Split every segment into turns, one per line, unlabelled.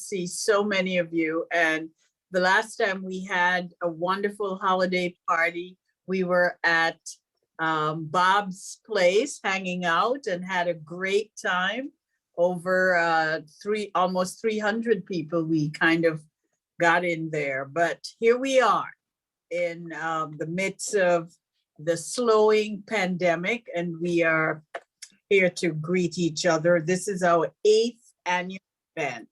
see so many of you. And the last time we had a wonderful holiday party, we were at Bob's place hanging out and had a great time. Over almost 300 people we kind of got in there. But here we are in the midst of the slowing pandemic, and we are here to greet each other. This is our 8th annual event,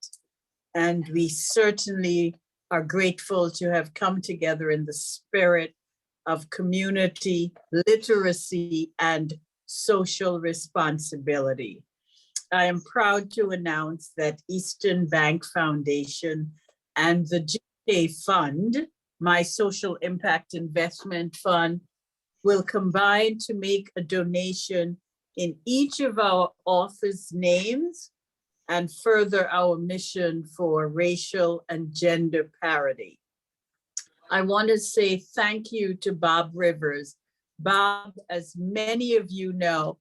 and we certainly are grateful to have come together in the spirit of community, literacy, and social responsibility. I am proud to announce that Eastern Bank Foundation and the GK Fund, my social impact investment fund, will combine to make a donation in each of our authors' names and further our mission for racial and gender parity. I want to say thank you to Bob Rivers. Bob, as many of you know,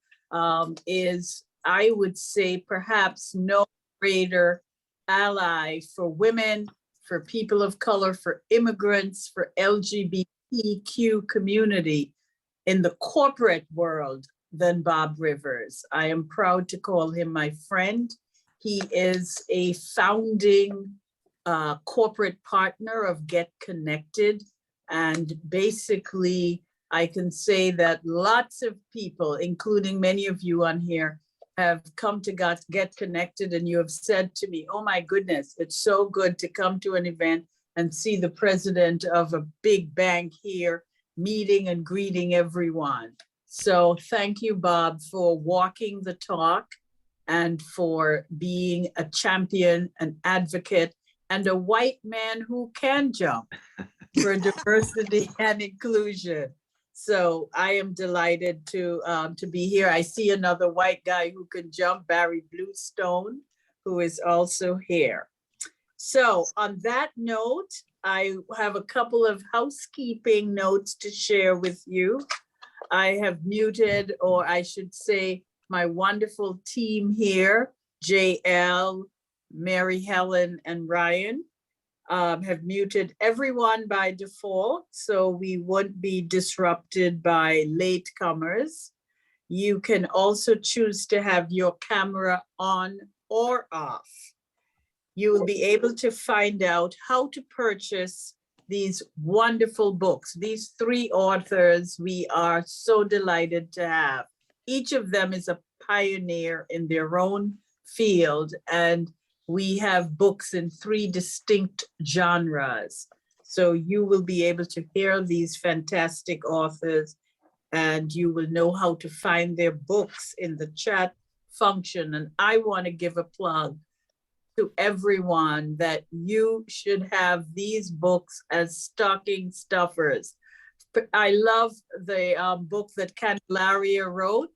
is, I would say, perhaps no greater ally for women, for people of color, for immigrants, for LGBTQ community in the corporate world than Bob Rivers. I am proud to call him my friend. He is a founding corporate partner of Get Konnected. And basically, I can say that lots of people, including many of you on here, have come to Get Konnected, and you have said to me, oh my goodness, it's so good to come to an event and see the president of a big bank here meeting and greeting everyone. So thank you, Bob, for walking the talk and for being a champion, an advocate, and a white man who can jump for diversity and inclusion. So I am delighted to be here. I see another white guy who can jump, Barry Bluestone, who is also here. So on that note, I have a couple of housekeeping notes to share with you. I have muted, or I should say, my wonderful team here, JL, Mary Helen, and Ryan, have muted everyone by default, so we won't be disrupted by latecomers. You can also choose to have your camera on or off. You will be able to find out how to purchase these wonderful books. These 3 authors we are so delighted to have. Each of them is a pioneer in their own field, and we have books in 3 distinct genres. So you will be able to hear these fantastic authors, and you will know how to find their books in the chat function. And I want to give a plug to everyone that you should have these books as stocking stuffers. I love the book that Candelaria wrote,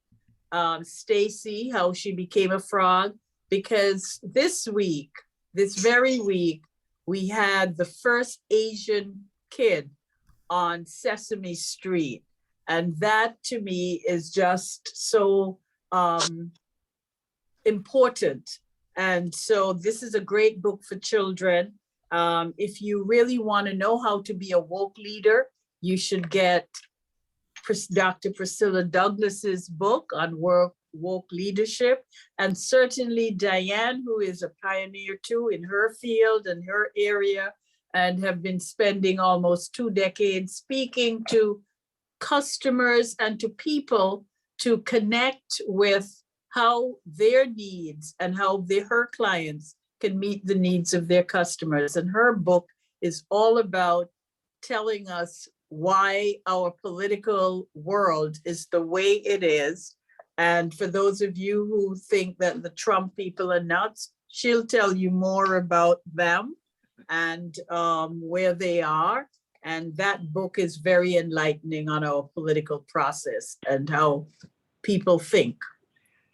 Stacy, How She Became a Frog, because this very week, we had the first Asian kid on Sesame Street. And that to me is just so important. And so this is a great book for children. If you really want to know how to be a woke leader, you should get Dr. Priscilla Douglas's book on woke leadership, and certainly Diane, who is a pioneer too in her field and her area, and have been spending almost 2 decades speaking to customers and to people to connect with how their needs and how her clients can meet the needs of their customers. And her book is all about telling us why our political world is the way it is. And for those of you who think that the Trump people are nuts, she'll tell you more about them and where they are. And that book is very enlightening on our political process and how people think.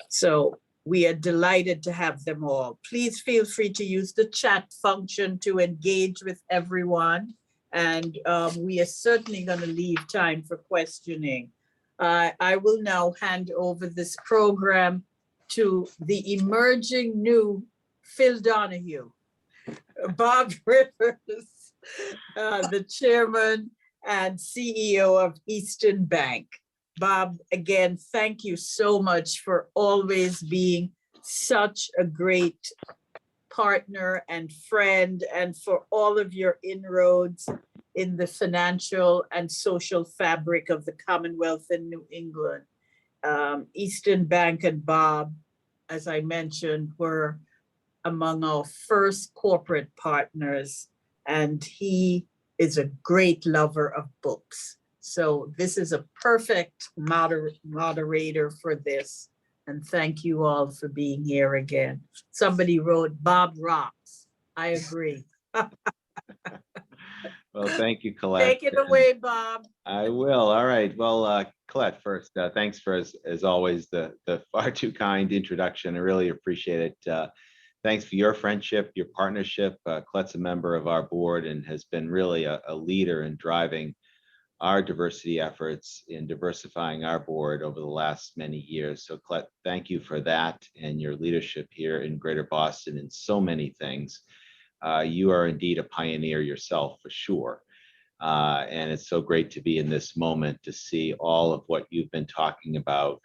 So we are delighted to have them all. Please feel free to use the chat function to engage with everyone. And we are certainly going to leave time for questioning. I will now hand over this program to the emerging new Phil Donahue. Bob Rivers, the chairman and CEO of Eastern Bank. Bob, again, thank you so much for always being such a great partner and friend, and for all of your inroads in the financial and social fabric of the Commonwealth in New England. Eastern Bank and Bob, as I mentioned, were among our first corporate partners, and he is a great lover of books. So this is a perfect moderator for this. And thank you all for being here again. Somebody wrote, Bob rocks. I agree.
Well, thank you, Colette.
Take it away, Bob.
I will. All right. Well, Colette, first, thanks for, as always, the far too kind introduction. I really appreciate it. Thanks for your friendship, your partnership. Colette's a member of our board and has been really a leader in driving our diversity efforts in diversifying our board over the last many years. So Colette, thank you for that and your leadership here in Greater Boston in so many things. You are indeed a pioneer yourself, for sure. And it's so great to be in this moment to see all of what you've been talking about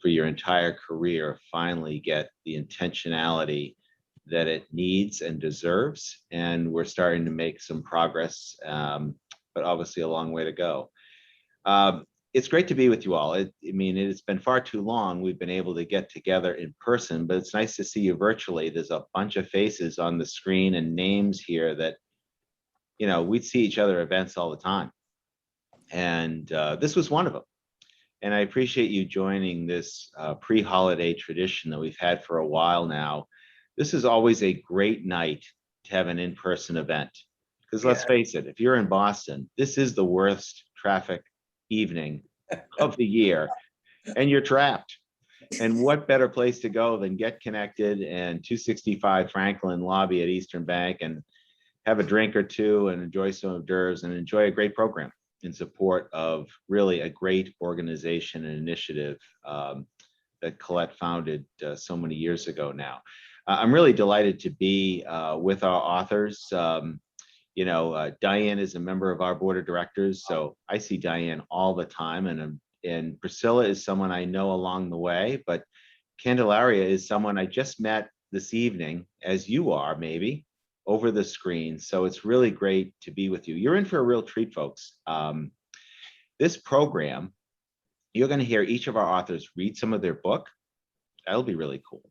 for your entire career finally get the intentionality that it needs and deserves. And we're starting to make some progress, but obviously a long way to go. It's great to be with you all. I mean, it's been far too long we've been able to get together in person, but it's nice to see you virtually. There's a bunch of faces on the screen and names here that, you know, we'd see each other at events all the time. And this was one of them. And I appreciate you joining this pre-holiday tradition that we've had for a while now. This is always a great night to have an in-person event. Because let's face it, if you're in Boston, this is the worst traffic evening of the year, and you're trapped. And what better place to go than Get Konnected and 265 Franklin lobby at Eastern Bank and have a drink or two and enjoy some hors d'oeuvres and enjoy a great program in support of really a great organization and initiative that Colette founded so many years ago now. I'm really delighted to be with our authors. You know, Diane is a member of our board of directors, so I see Diane all the time, and Priscilla is someone I know along the way, but Candelaria is someone I just met this evening, as you are maybe, over the screen. So it's really great to be with you. You're in for a real treat, folks. This program, you're going to hear each of our authors read some of their book. That'll be really cool.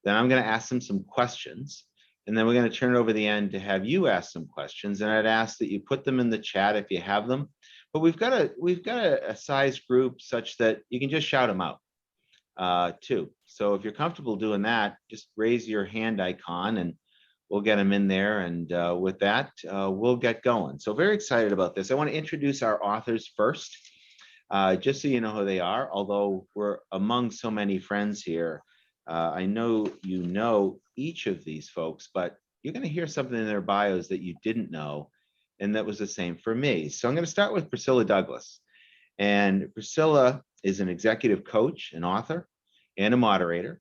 Then I'm going to ask them some questions. And then we're going to turn it over the end to have you ask some questions. And I'd ask that you put them in the chat if you have them. But we've got a size group such that you can just shout them out too. So if you're comfortable doing that, just raise your hand icon and we'll get them in there. And with that, we'll get going. So very excited about this. I want to introduce our authors first, just so you know who they are. Although we're among so many friends here, I know you know each of these folks, but you're going to hear something in their bios that you didn't know, and that was the same for me. So I'm going to start with Priscilla Douglas. And Priscilla is an executive coach, an author, and a moderator.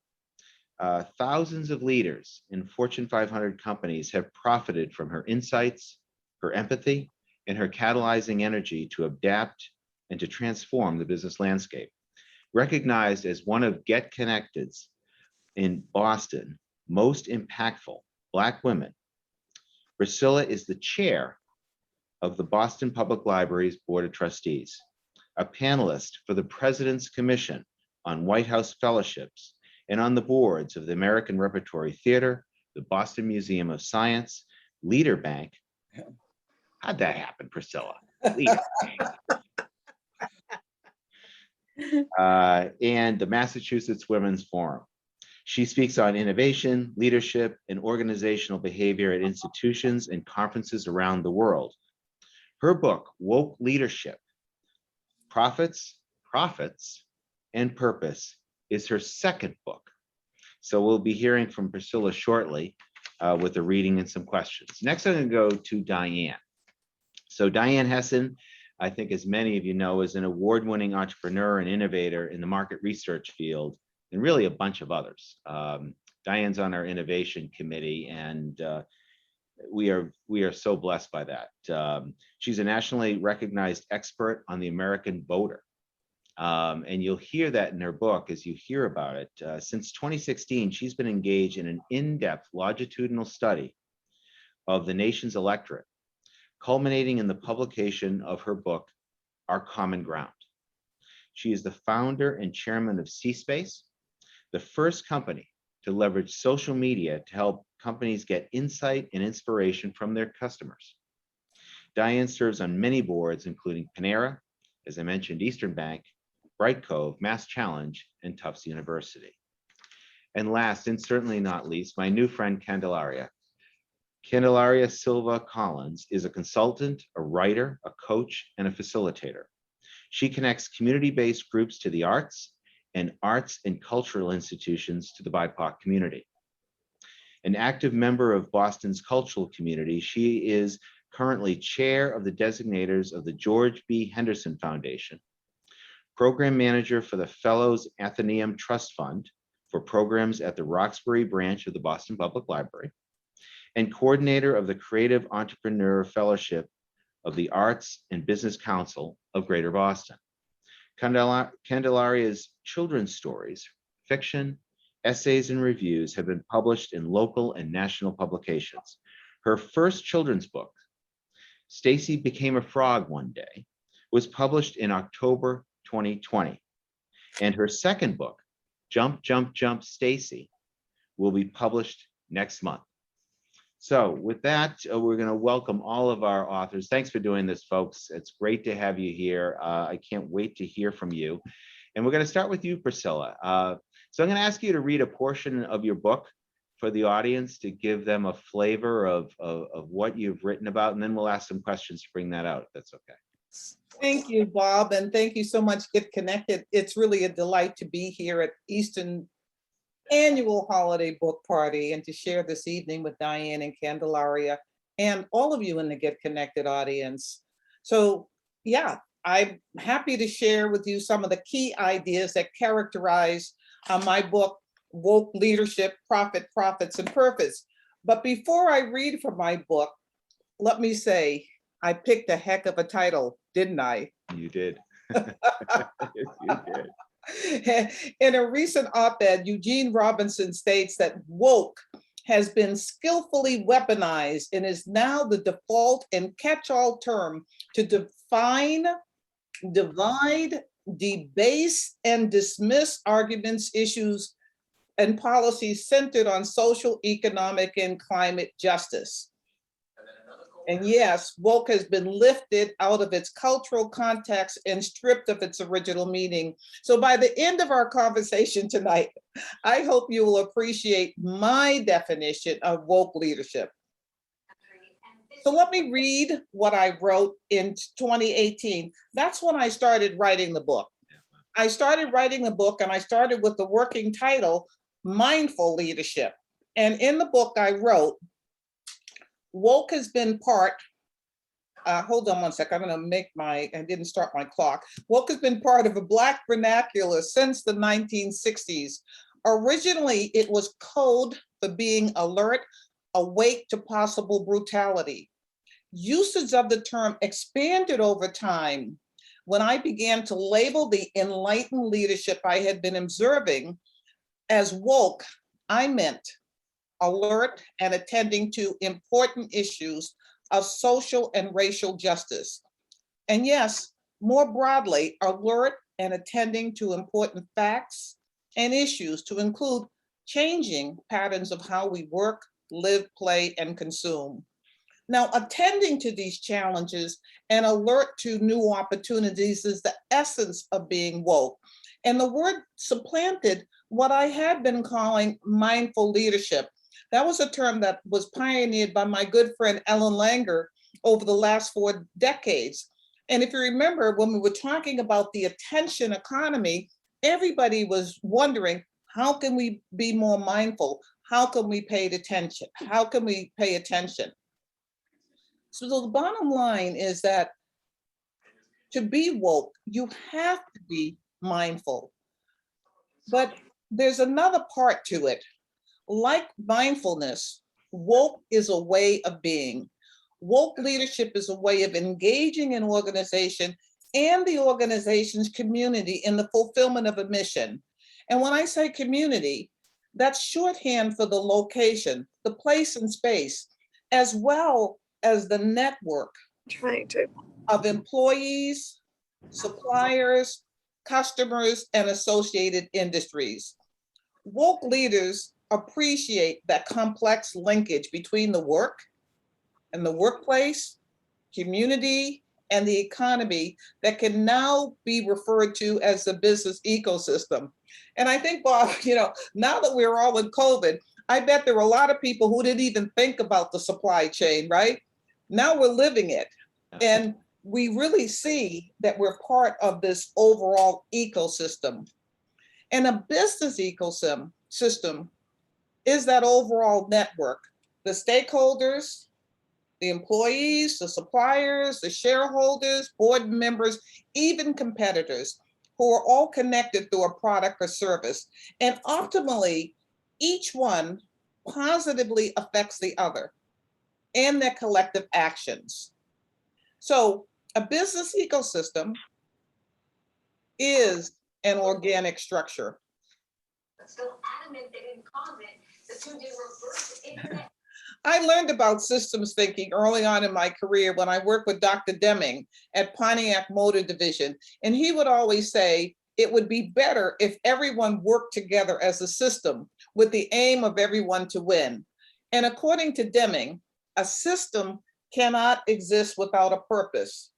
Thousands of leaders in Fortune 500 companies have profited from her insights, her empathy, and her catalyzing energy to adapt and to transform the business landscape. Recognized as one of Get Konnected's in Boston most impactful Black women, Priscilla is the chair of the Boston Public Library's Board of Trustees, a panelist for the President's Commission on White House Fellowships, and on the boards of the American Repertory Theater, the Boston Museum of Science, Leader Bank. How'd that happen, Priscilla? Leader Bank. And the Massachusetts Women's Forum. She speaks on innovation, leadership, and organizational behavior at institutions and conferences around the world. Her book, Woke Leadership, Profits, and Purpose, is her second book. So we'll be hearing from Priscilla shortly with a reading and some questions. Next, I'm going to go to Diane. So Diane Hessen, I think as many of you know, is an award-winning entrepreneur and innovator in the market research field, and really a bunch of others. Diane's on our innovation committee, and we are so blessed by that. She's a nationally recognized expert on the American voter. And you'll hear that in her book as you hear about it. Since 2016, she's been engaged in an in-depth longitudinal study of the nation's electorate, culminating in the publication of her book, Our Common Ground. She is the founder and chairman of C-Space, the first company to leverage social media to help companies get insight and inspiration from their customers. Diane serves on many boards, including Panera, as I mentioned, Eastern Bank, Bright Cove, Mass Challenge, and Tufts University. And last, and certainly not least, my new friend, Candelaria. Candelaria Silva-Collins is a consultant, a writer, a coach, and a facilitator. She connects community-based groups to the arts and cultural institutions to the BIPOC community. An active member of Boston's cultural community, she is currently chair of the designators of the George B. Henderson Foundation, program manager for the Fellows Athenaeum Trust Fund for programs at the Roxbury branch of the Boston Public Library, and coordinator of the Creative Entrepreneur Fellowship of the Arts and Business Council of Greater Boston. Candelaria's children's stories, fiction, essays, and reviews have been published in local and national publications. Her first children's book, Stacy Became a Frog One Day, was published in October 2020. And her second book, Jump, Jump, Jump, Stacy, will be published next month. So with that, we're going to welcome all of our authors. Thanks for doing this, folks. It's great to have you here. I can't wait to hear from you. And we're going to start with you, Priscilla. So I'm going to ask you to read a portion of your book for the audience to give them a flavor of what you've written about, and then we'll ask some questions to bring that out, if that's okay.
Thank you, Bob, and thank you so much, Get Konnected. It's really a delight to be here at Easton annual holiday book party and to share this evening with Diane and Candelaria and all of you in the Get Konnected audience. So yeah, I'm happy to share with you some of the key ideas that characterize my book, Woke Leadership, Profit, Profits, and Purpose. But before I read from my book, let me say, I picked a heck of a title, didn't I?
You did. Yes, you did.
In a recent op-ed, Eugene Robinson states that woke has been skillfully weaponized and is now the default and catch-all term to define, divide, debase, and dismiss arguments, issues, and policies centered on social, economic, and climate justice. And yes, woke has been lifted out of its cultural context and stripped of its original meaning. So by the end of our conversation tonight, I hope you will appreciate my definition of woke leadership. So let me read what I wrote in 2018. That's when I started writing the book. I started writing the book and I started with the working title, Mindful Leadership. And in the book I wrote, woke has been part, hold on one sec, I'm gonna make I didn't start my clock. Woke has been part of a Black vernacular since the 1960s. Originally, it was code for being alert, awake to possible brutality. Usage of the term expanded over time when I began to label the enlightened leadership I had been observing as woke. I meant alert and attending to important issues of social and racial justice. And yes, more broadly, alert and attending to important facts and issues to include changing patterns of how we work, live, play, and consume. Now, attending to these challenges and alert to new opportunities is the essence of being woke. And the word supplanted what I had been calling mindful leadership. That was a term that was pioneered by my good friend Ellen Langer over the last 4 decades. And if you remember, when we were talking about the attention economy, everybody was wondering, how can we be more mindful? How can we pay attention? How can we pay attention? So the bottom line is that to be woke, you have to be mindful. But there's another part to it. Like mindfulness, Woke is a way of being. Woke leadership is a way of engaging an organization and the organization's community in the fulfillment of a mission. And when I say community, that's shorthand for the location, the place and space, as well as the network of employees, suppliers, customers, and associated industries. Woke leaders appreciate that complex linkage between the work and the workplace, community, and the economy that can now be referred to as the business ecosystem. And I think, Bob, now that we're all in COVID, I bet there were a lot of people who didn't even think about the supply chain, right? Now we're living it. And we really see that we're part of this overall ecosystem. And a business ecosystem is that overall network, the stakeholders, the employees, the suppliers, the shareholders, board members, even competitors, who are all connected through a product or service. And ultimately, each one positively affects the other and their collective actions. So a business ecosystem is an organic structure. So adamant they didn't comment, the two did reverse the internet. I learned about systems thinking early on in my career when I worked with Dr. Deming at Pontiac Motor Division. And he would always say, it would be better if everyone worked together as a system with the aim of everyone to win. And according to Deming, a system cannot exist without a purpose,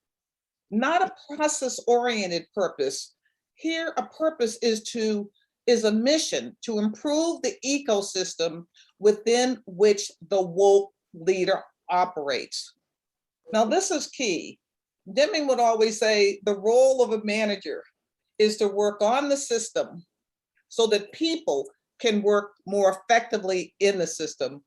not a process-oriented purpose. Here, a purpose is a mission to improve the ecosystem within which the woke leader operates. Now, this is key. Deming would always say the role of a manager is to work on the system so that people can work more effectively in the system.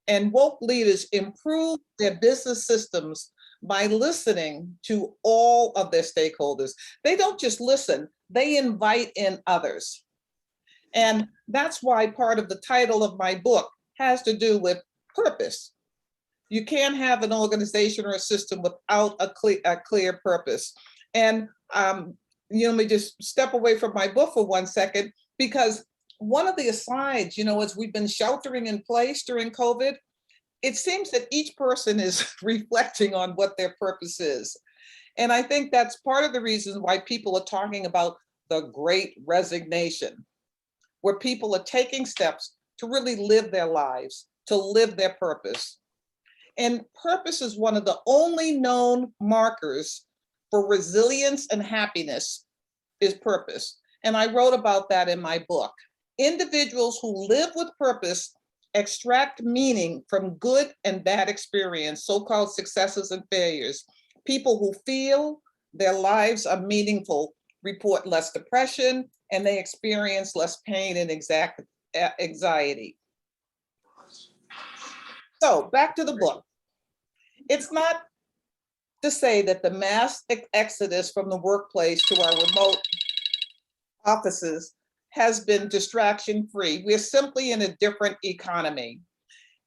And woke leaders improve their business systems by listening to all of their stakeholders. They don't just listen, they invite in others. And that's why part of the title of my book has to do with purpose. You can't have an organization or a system without a clear purpose. And let me just step away from my book for 1 second, because one of the asides, as we've been sheltering in place during COVID, it seems that each person is reflecting on what their purpose is. And I think that's part of the reason why people are talking about the Great Resignation, where people are taking steps to really live their lives, to live their purpose. And purpose is one of the only known markers for resilience and happiness is purpose. And I wrote about that in my book. Individuals who live with purpose extract meaning from good and bad experience, so-called successes and failures. People who feel their lives are meaningful report less depression, and they experience less pain and anxiety. So back to the book. It's not to say that the mass exodus from the workplace to our remote offices has been distraction-free. We're simply in a different economy.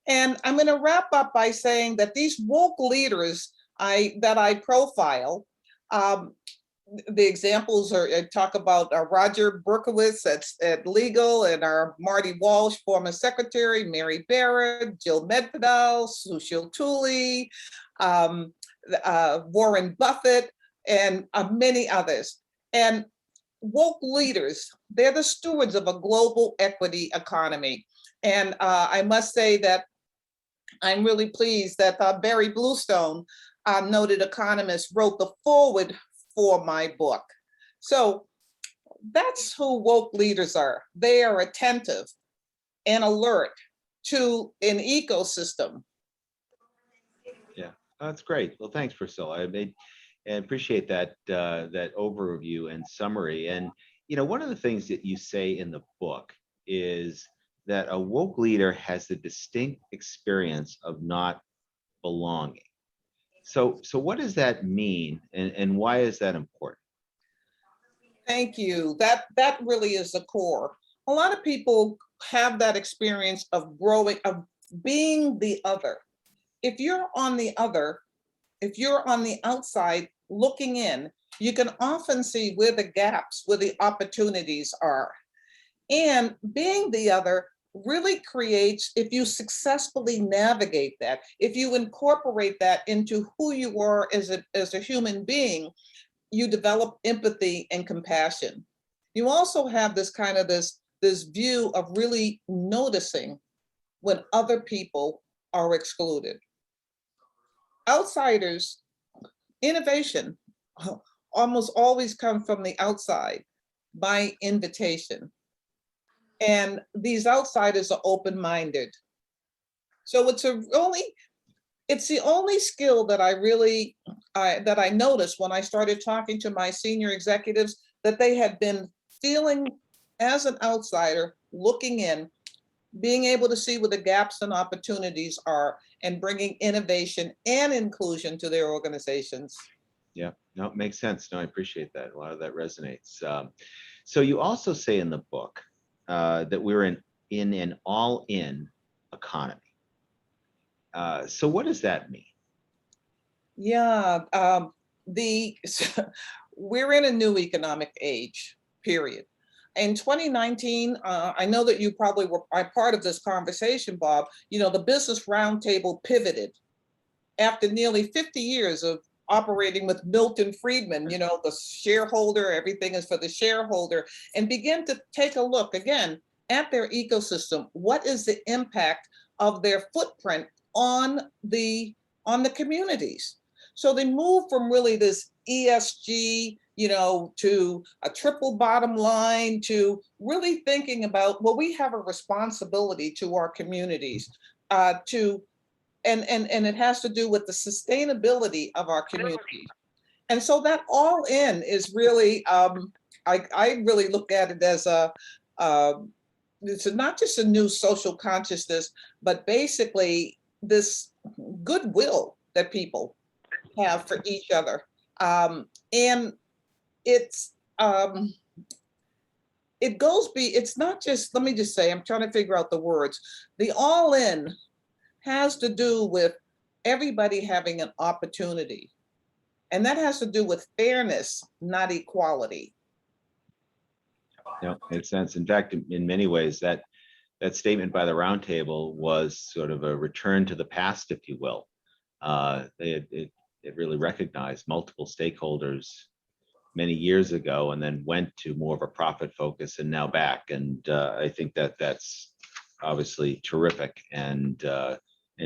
And I'm going to wrap up by saying that these woke leaders that I profile, the examples are, I talk about Roger Berkowitz at Legal, and our Marty Walsh, former secretary, Mary Barrett, Jill Medvedal, Sushil Tuli, Warren Buffett, and many others. And woke leaders, they're the stewards of a global equity economy. And I must say that I'm really pleased that Barry Bluestone, noted economist, wrote the foreword for my book. So that's who woke leaders are. They are attentive and alert to an ecosystem.
Yeah, that's great. Well, thanks, Priscilla. I appreciate that that overview and summary. And one of the things that you say in the book is that a woke leader has the distinct experience of not belonging. So what does that mean, and why is that important?
Thank you. That really is the core. A lot of people have that experience of being the other. If you're on the other, if you're on the outside looking in, you can often see where the gaps, where the opportunities are. And being the other really creates, if you successfully navigate that, if you incorporate that into who you are as a human being, you develop empathy and compassion. You also have this kind of this view of really noticing when other people are excluded. Outsiders, innovation almost always come from the outside by invitation. And these outsiders are open-minded. So it's the only skill that that I noticed when I started talking to my senior executives, that they had been feeling as an outsider, looking in, being able to see where the gaps and opportunities are, and bringing innovation and inclusion to their organizations.
Yeah, no, it makes sense. No, I appreciate that. A lot of that resonates. So you also say in the book that we're in an all-in economy. So what does that mean?
Yeah, we're in a new economic age, period. In 2019, I know that you probably were part of this conversation, Bob. You know, the Business Roundtable pivoted after nearly 50 years of operating with Milton Friedman, you know, the shareholder, everything is for the shareholder, and begin to take a look again at their ecosystem. What is the impact of their footprint on the communities? So they move from really this ESG, you know, to a triple bottom line, to really thinking about, well, we have a responsibility to our communities, and it has to do with the sustainability of our community. And so that all in is really, I really look at it as it's not just a new social consciousness, but basically this goodwill that people have for each other. And it's, it's not just, let me just say, I'm trying to figure out the words. The all in has to do with everybody having an opportunity. And that has to do with fairness, not equality.
No, makes sense. In fact, in many ways, that statement by the roundtable was sort of a return to the past, if you will. It really recognized multiple stakeholders many years ago, and then went to more of a profit focus, and now back. And I think that's obviously terrific and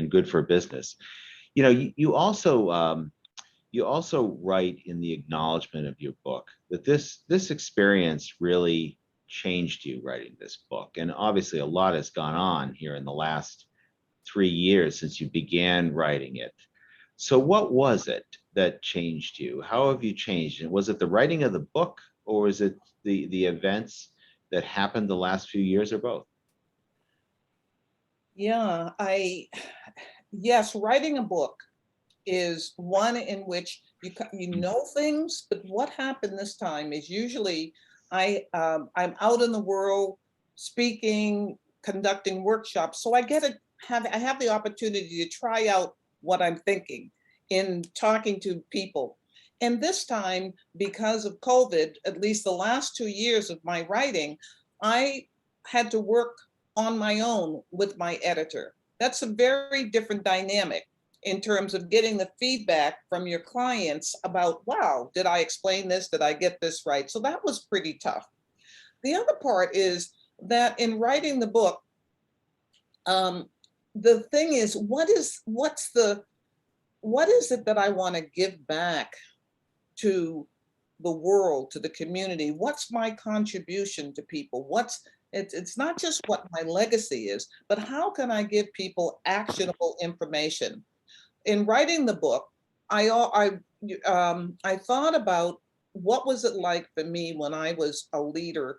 good for business. You know, you also write in the acknowledgement of your book that this experience really changed you writing this book. And obviously a lot has gone on here in the last 3 years since you began writing it. So what was it that changed you? How have you changed? And was it the writing of the book, or was it the events that happened the last few years, or both?
Yeah, yes, writing a book is one in which you know things, but what happened this time is usually I'm out in the world speaking, conducting workshops, so I have the opportunity to try out what I'm thinking in talking to people. And this time, because of COVID, at least the last 2 years of my writing, I had to work on my own with my editor. That's a very different dynamic in terms of getting the feedback from your clients about, wow, did I explain this? Did I get this right? So that was pretty tough. The other part is that in writing the book, the thing is, what is it that I want to give back to the world, to the community? What's my contribution to people? It's not just what my legacy is, but how can I give people actionable information? In writing the book, I thought about what was it like for me when I was a leader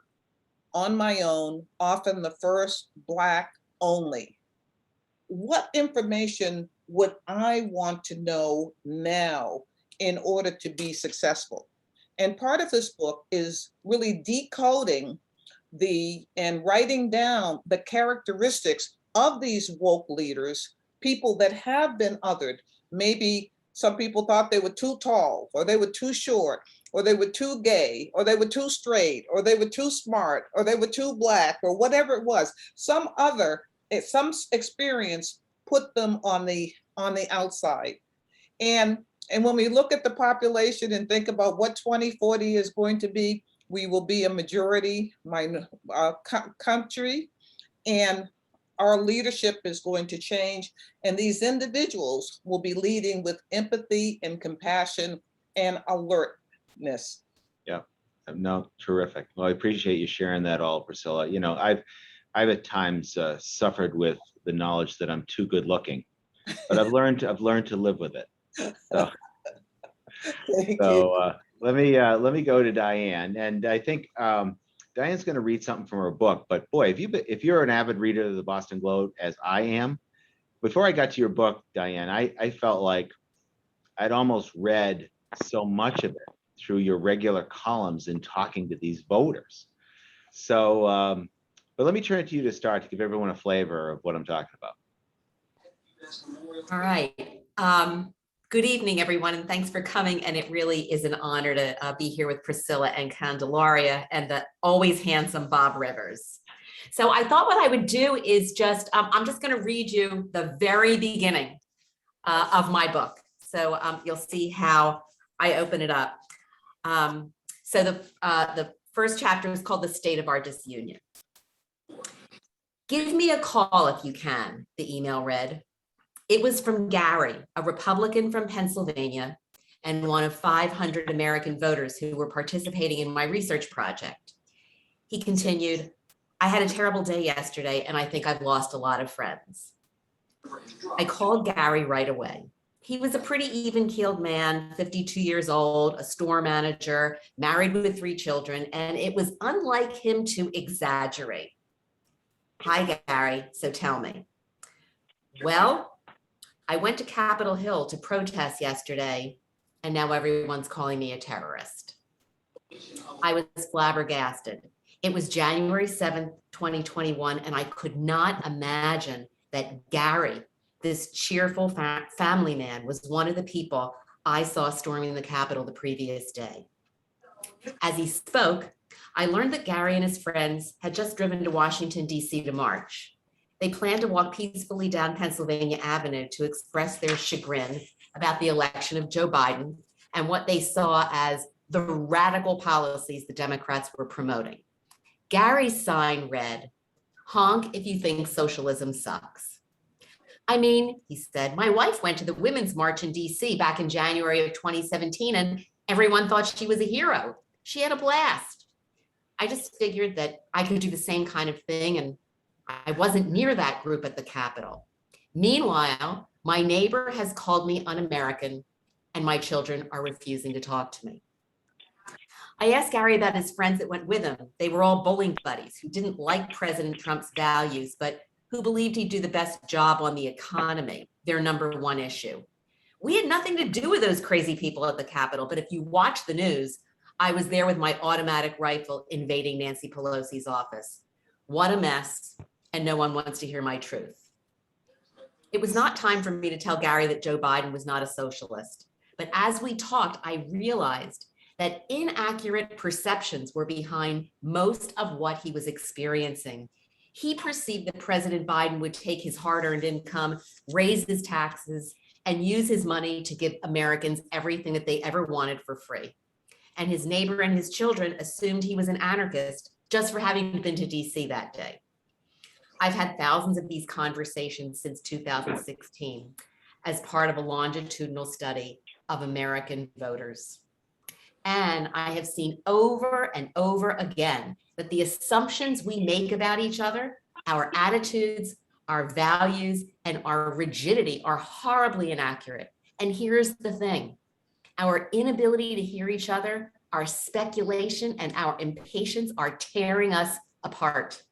on my own, often the first Black only. What information would I want to know now in order to be successful? And part of this book is really decoding and writing down the characteristics of these woke leaders, people that have been othered. Maybe some people thought they were too tall, or they were too short, or they were too gay, or they were too straight, or they were too smart, or they were too black, or whatever it was. Some experience put them on the outside. And when we look at the population and think about what 2040 is going to be, we will be a majority country, and our leadership is going to change. And these individuals will be leading with empathy and compassion and alertness.
Yeah, no, terrific. Well, I appreciate you sharing that all, Priscilla. You know, I've at times suffered with the knowledge that I'm too good looking, but I've learned to live with it. So, let me go to Diane, and I think Diane's going to read something from her book. But boy, if you're an avid reader of the Boston Globe, as I am, before I got to your book, Diane, I felt like I'd almost read so much of it through your regular columns and talking to these voters. So, but let me turn it to you to start, to give everyone a flavor of what I'm talking about.
All right. Good evening, everyone, and thanks for coming. And it really is an honor to be here with Priscilla and Candelaria and the always handsome Bob Rivers. So I thought what I would do is just, I'm just going to read you the very beginning of my book. So you'll see how I open it up. So the first chapter is called The State of Our Disunion. Give me a call if you can, the email read. It was from Gary, a Republican from Pennsylvania, and one of 500 American voters who were participating in my research project. He continued, I had a terrible day yesterday, and I think I've lost a lot of friends. I called Gary right away. He was a pretty even-keeled man, 52 years old, a store manager, married with 3 children, and it was unlike him to exaggerate. Hi, Gary, so tell me. Well, I went to Capitol Hill to protest yesterday, and now everyone's calling me a terrorist. I was flabbergasted. It was January 7th, 2021, and I could not imagine that Gary, this cheerful family man, was one of the people I saw storming the Capitol the previous day. As he spoke, I learned that Gary and his friends had just driven to Washington, D.C. to march. They planned to walk peacefully down Pennsylvania Avenue to express their chagrin about the election of Joe Biden and what they saw as the radical policies the Democrats were promoting. Gary's sign read, honk if you think socialism sucks. I mean, he said, my wife went to the Women's March in DC back in January of 2017, and everyone thought she was a hero. She had a blast. I just figured that I could do the same kind of thing, and I wasn't near that group at the Capitol. Meanwhile, my neighbor has called me un-American, and my children are refusing to talk to me. I asked Gary about his friends that went with him. They were all bowling buddies who didn't like President Trump's values, but who believed he'd do the best job on the economy, their #1 issue. We had nothing to do with those crazy people at the Capitol, but if you watch the news, I was there with my automatic rifle invading Nancy Pelosi's office. What a mess, and no one wants to hear my truth. It was not time for me to tell Gary that Joe Biden was not a socialist, but as we talked, I realized that inaccurate perceptions were behind most of what he was experiencing. He perceived that President Biden would take his hard-earned income, raise his taxes, and use his money to give Americans everything that they ever wanted for free. And his neighbor and his children assumed he was an anarchist just for having been to DC that day. I've had thousands of these conversations since 2016 as part of a longitudinal study of American voters. And I have seen over and over again that the assumptions we make about each other, our attitudes, our values, and our rigidity are horribly inaccurate. And here's the thing, our inability to hear each other, our speculation, and our impatience are tearing us apart.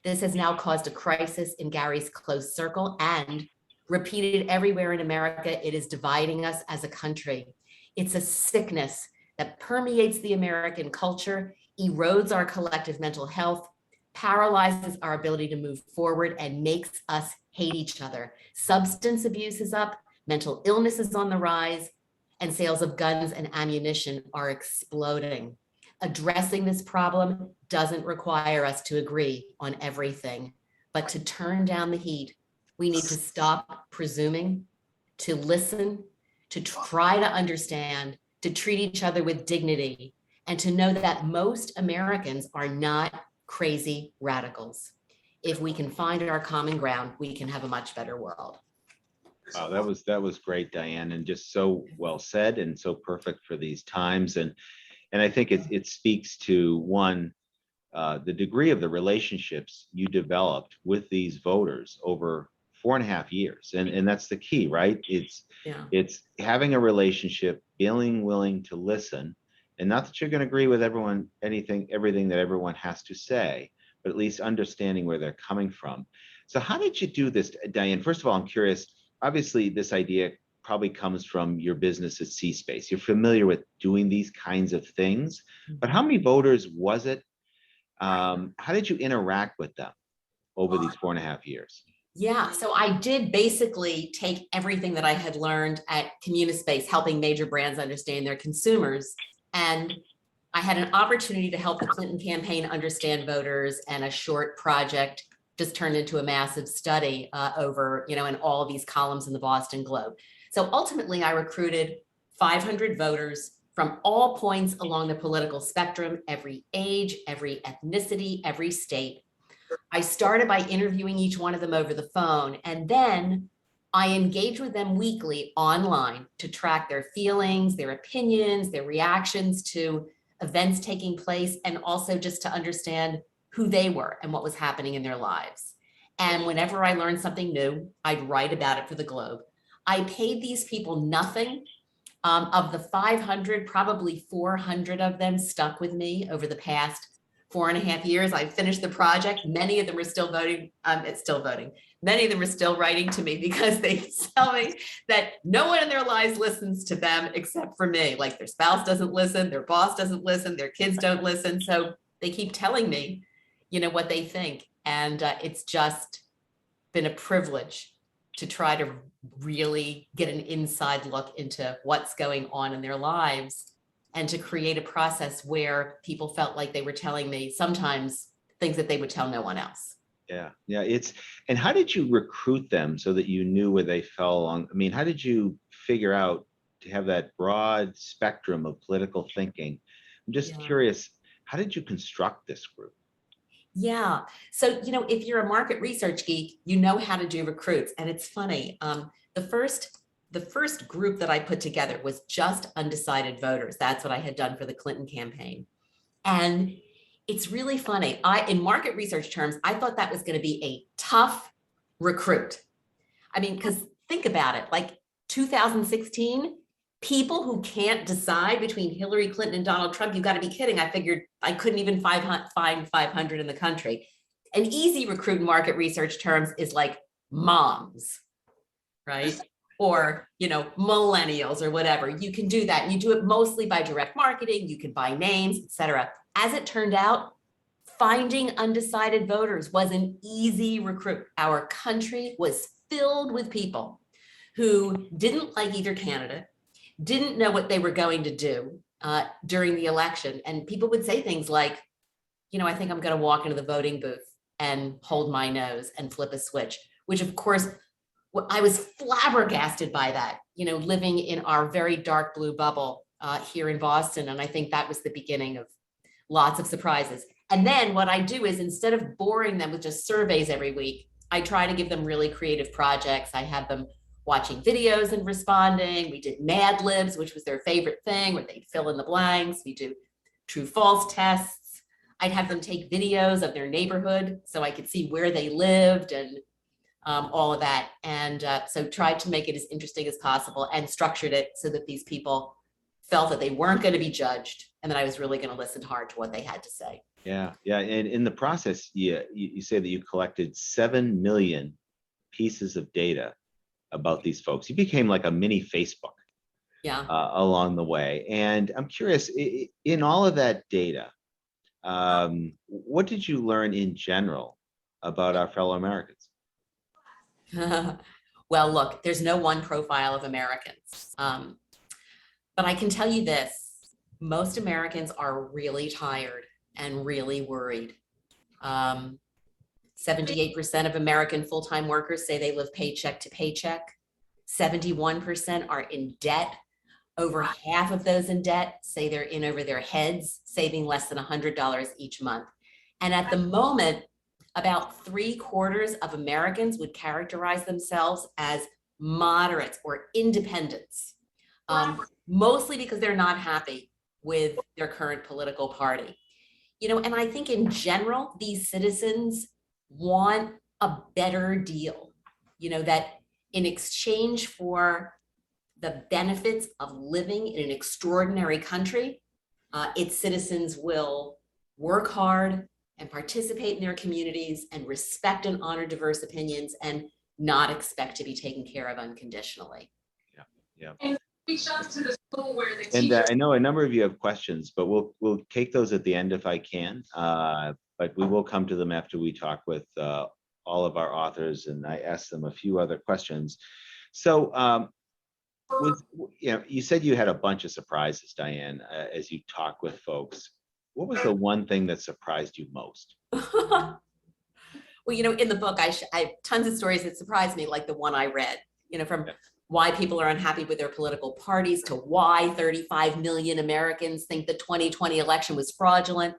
This has now caused a crisis in Gary's close circle and repeated everywhere in America, it is dividing us as a country. It's a sickness that permeates the American culture, erodes our collective mental health, paralyzes our ability to move forward and makes us hate each other. Substance abuse is up, mental illness is on the rise, and sales of guns and ammunition are exploding. Addressing this problem doesn't require us to agree on everything, but to turn down the heat, we need to stop presuming, to listen, to try to understand, to treat each other with dignity, and to know that most Americans are not crazy radicals. If we can find our common ground, we can have a much better world.
Wow, that was great, Diane, and just so well said and so perfect for these times. And I think it speaks to one, the degree of the relationships you developed with these voters over 4.5 years. And that's the key, right? It's having a relationship, feeling willing to listen, and not that you're going to agree with everyone, everything that everyone has to say, but at least understanding where they're coming from. So how did you do this, Diane? First of all, I'm curious, obviously this idea probably comes from your business at C-Space. You're familiar with doing these kinds of things, but how many voters was it? How did you interact with them over these 4.5 years?
Yeah, so I did basically take everything that I had learned at Communispace, helping major brands understand their consumers. And I had an opportunity to help the Clinton campaign understand voters, and a short project just turned into a massive study over, in all of these columns in the Boston Globe. So ultimately, I recruited 500 voters from all points along the political spectrum, every age, every ethnicity, every state. I started by interviewing each one of them over the phone, and then I engaged with them weekly online to track their feelings, their opinions, their reactions to events taking place, and also just to understand who they were and what was happening in their lives. And whenever I learned something new, I'd write about it for the Globe. I paid these people nothing. Of the 500, probably 400 of them stuck with me over the past 4.5 years. I finished the project. Many of them are still voting. It's still voting. Many of them are still writing to me because they tell me that no one in their lives listens to them except for me. Like their spouse doesn't listen, their boss doesn't listen, their kids don't listen. So they keep telling me, what they think. And it's just been a privilege to try to really get an inside look into what's going on in their lives, and to create a process where people felt like they were telling me sometimes things that they would tell no one else.
Yeah. And how did you recruit them so that you knew where they fell along? I mean, how did you figure out to have that broad spectrum of political thinking? I'm just curious, how did you construct this group?
Yeah. So, if you're a market research geek, you know how to do recruits. And it's funny. The first group that I put together was just undecided voters. That's what I had done for the Clinton campaign. And it's really funny. In market research terms, I thought that was going to be a tough recruit. I mean, because think about it, like 2016, people who can't decide between Hillary Clinton and Donald Trump, you've got to be kidding. I figured I couldn't even find 500 in the country. An easy recruit in market research terms is like moms, right? Or, millennials or whatever. You can do that. You do it mostly by direct marketing. You can buy names, etc. As it turned out, finding undecided voters was an easy recruit. Our country was filled with people who didn't like either candidate, didn't know what they were going to do during the election. And people would say things like, I think I'm going to walk into the voting booth and hold my nose and flip a switch, which of course, I was flabbergasted by that, living in our very dark blue bubble here in Boston. And I think that was the beginning of lots of surprises. And then what I do is, instead of boring them with just surveys every week, I try to give them really creative projects. I have them watching videos and responding. We did Mad Libs, which was their favorite thing, where they'd fill in the blanks. We do true false tests. I'd have them take videos of their neighborhood so I could see where they lived and all of that. And so tried to make it as interesting as possible and structured it so that these people felt that they weren't going to be judged and that I was really going to listen hard to what they had to say.
Yeah. And in the process, you say that you collected 7 million pieces of data about these folks. You became like a mini Facebook along the way. And I'm curious, in all of that data, What did you learn in general about our fellow Americans?
Well, look, there's no one profile of Americans. But I can tell you this, most Americans are really tired and really worried. 78% of American full-time workers say they live paycheck to paycheck. 71% are in debt. Over half of those in debt say they're in over their heads, saving less than $100 each month. And at the moment, about 3/4 of Americans would characterize themselves as moderates or independents, mostly because they're not happy with their current political party. And I think in general, these citizens want a better deal, that in exchange for the benefits of living in an extraordinary country, its citizens will work hard and participate in their communities and respect and honor diverse opinions and not expect to be taken care of unconditionally.
Yeah.
And reach out to the school where the
And
teachers.
I know a number of you have questions, but we'll take those at the end if I can. But we will come to them after we talk with all of our authors, and I asked them a few other questions. So, you said you had a bunch of surprises, Diane, as you talk with folks. What was the one thing that surprised you most?
Well, in the book, I have tons of stories that surprised me, like the one I read, from why people are unhappy with their political parties to why 35 million Americans think the 2020 election was fraudulent,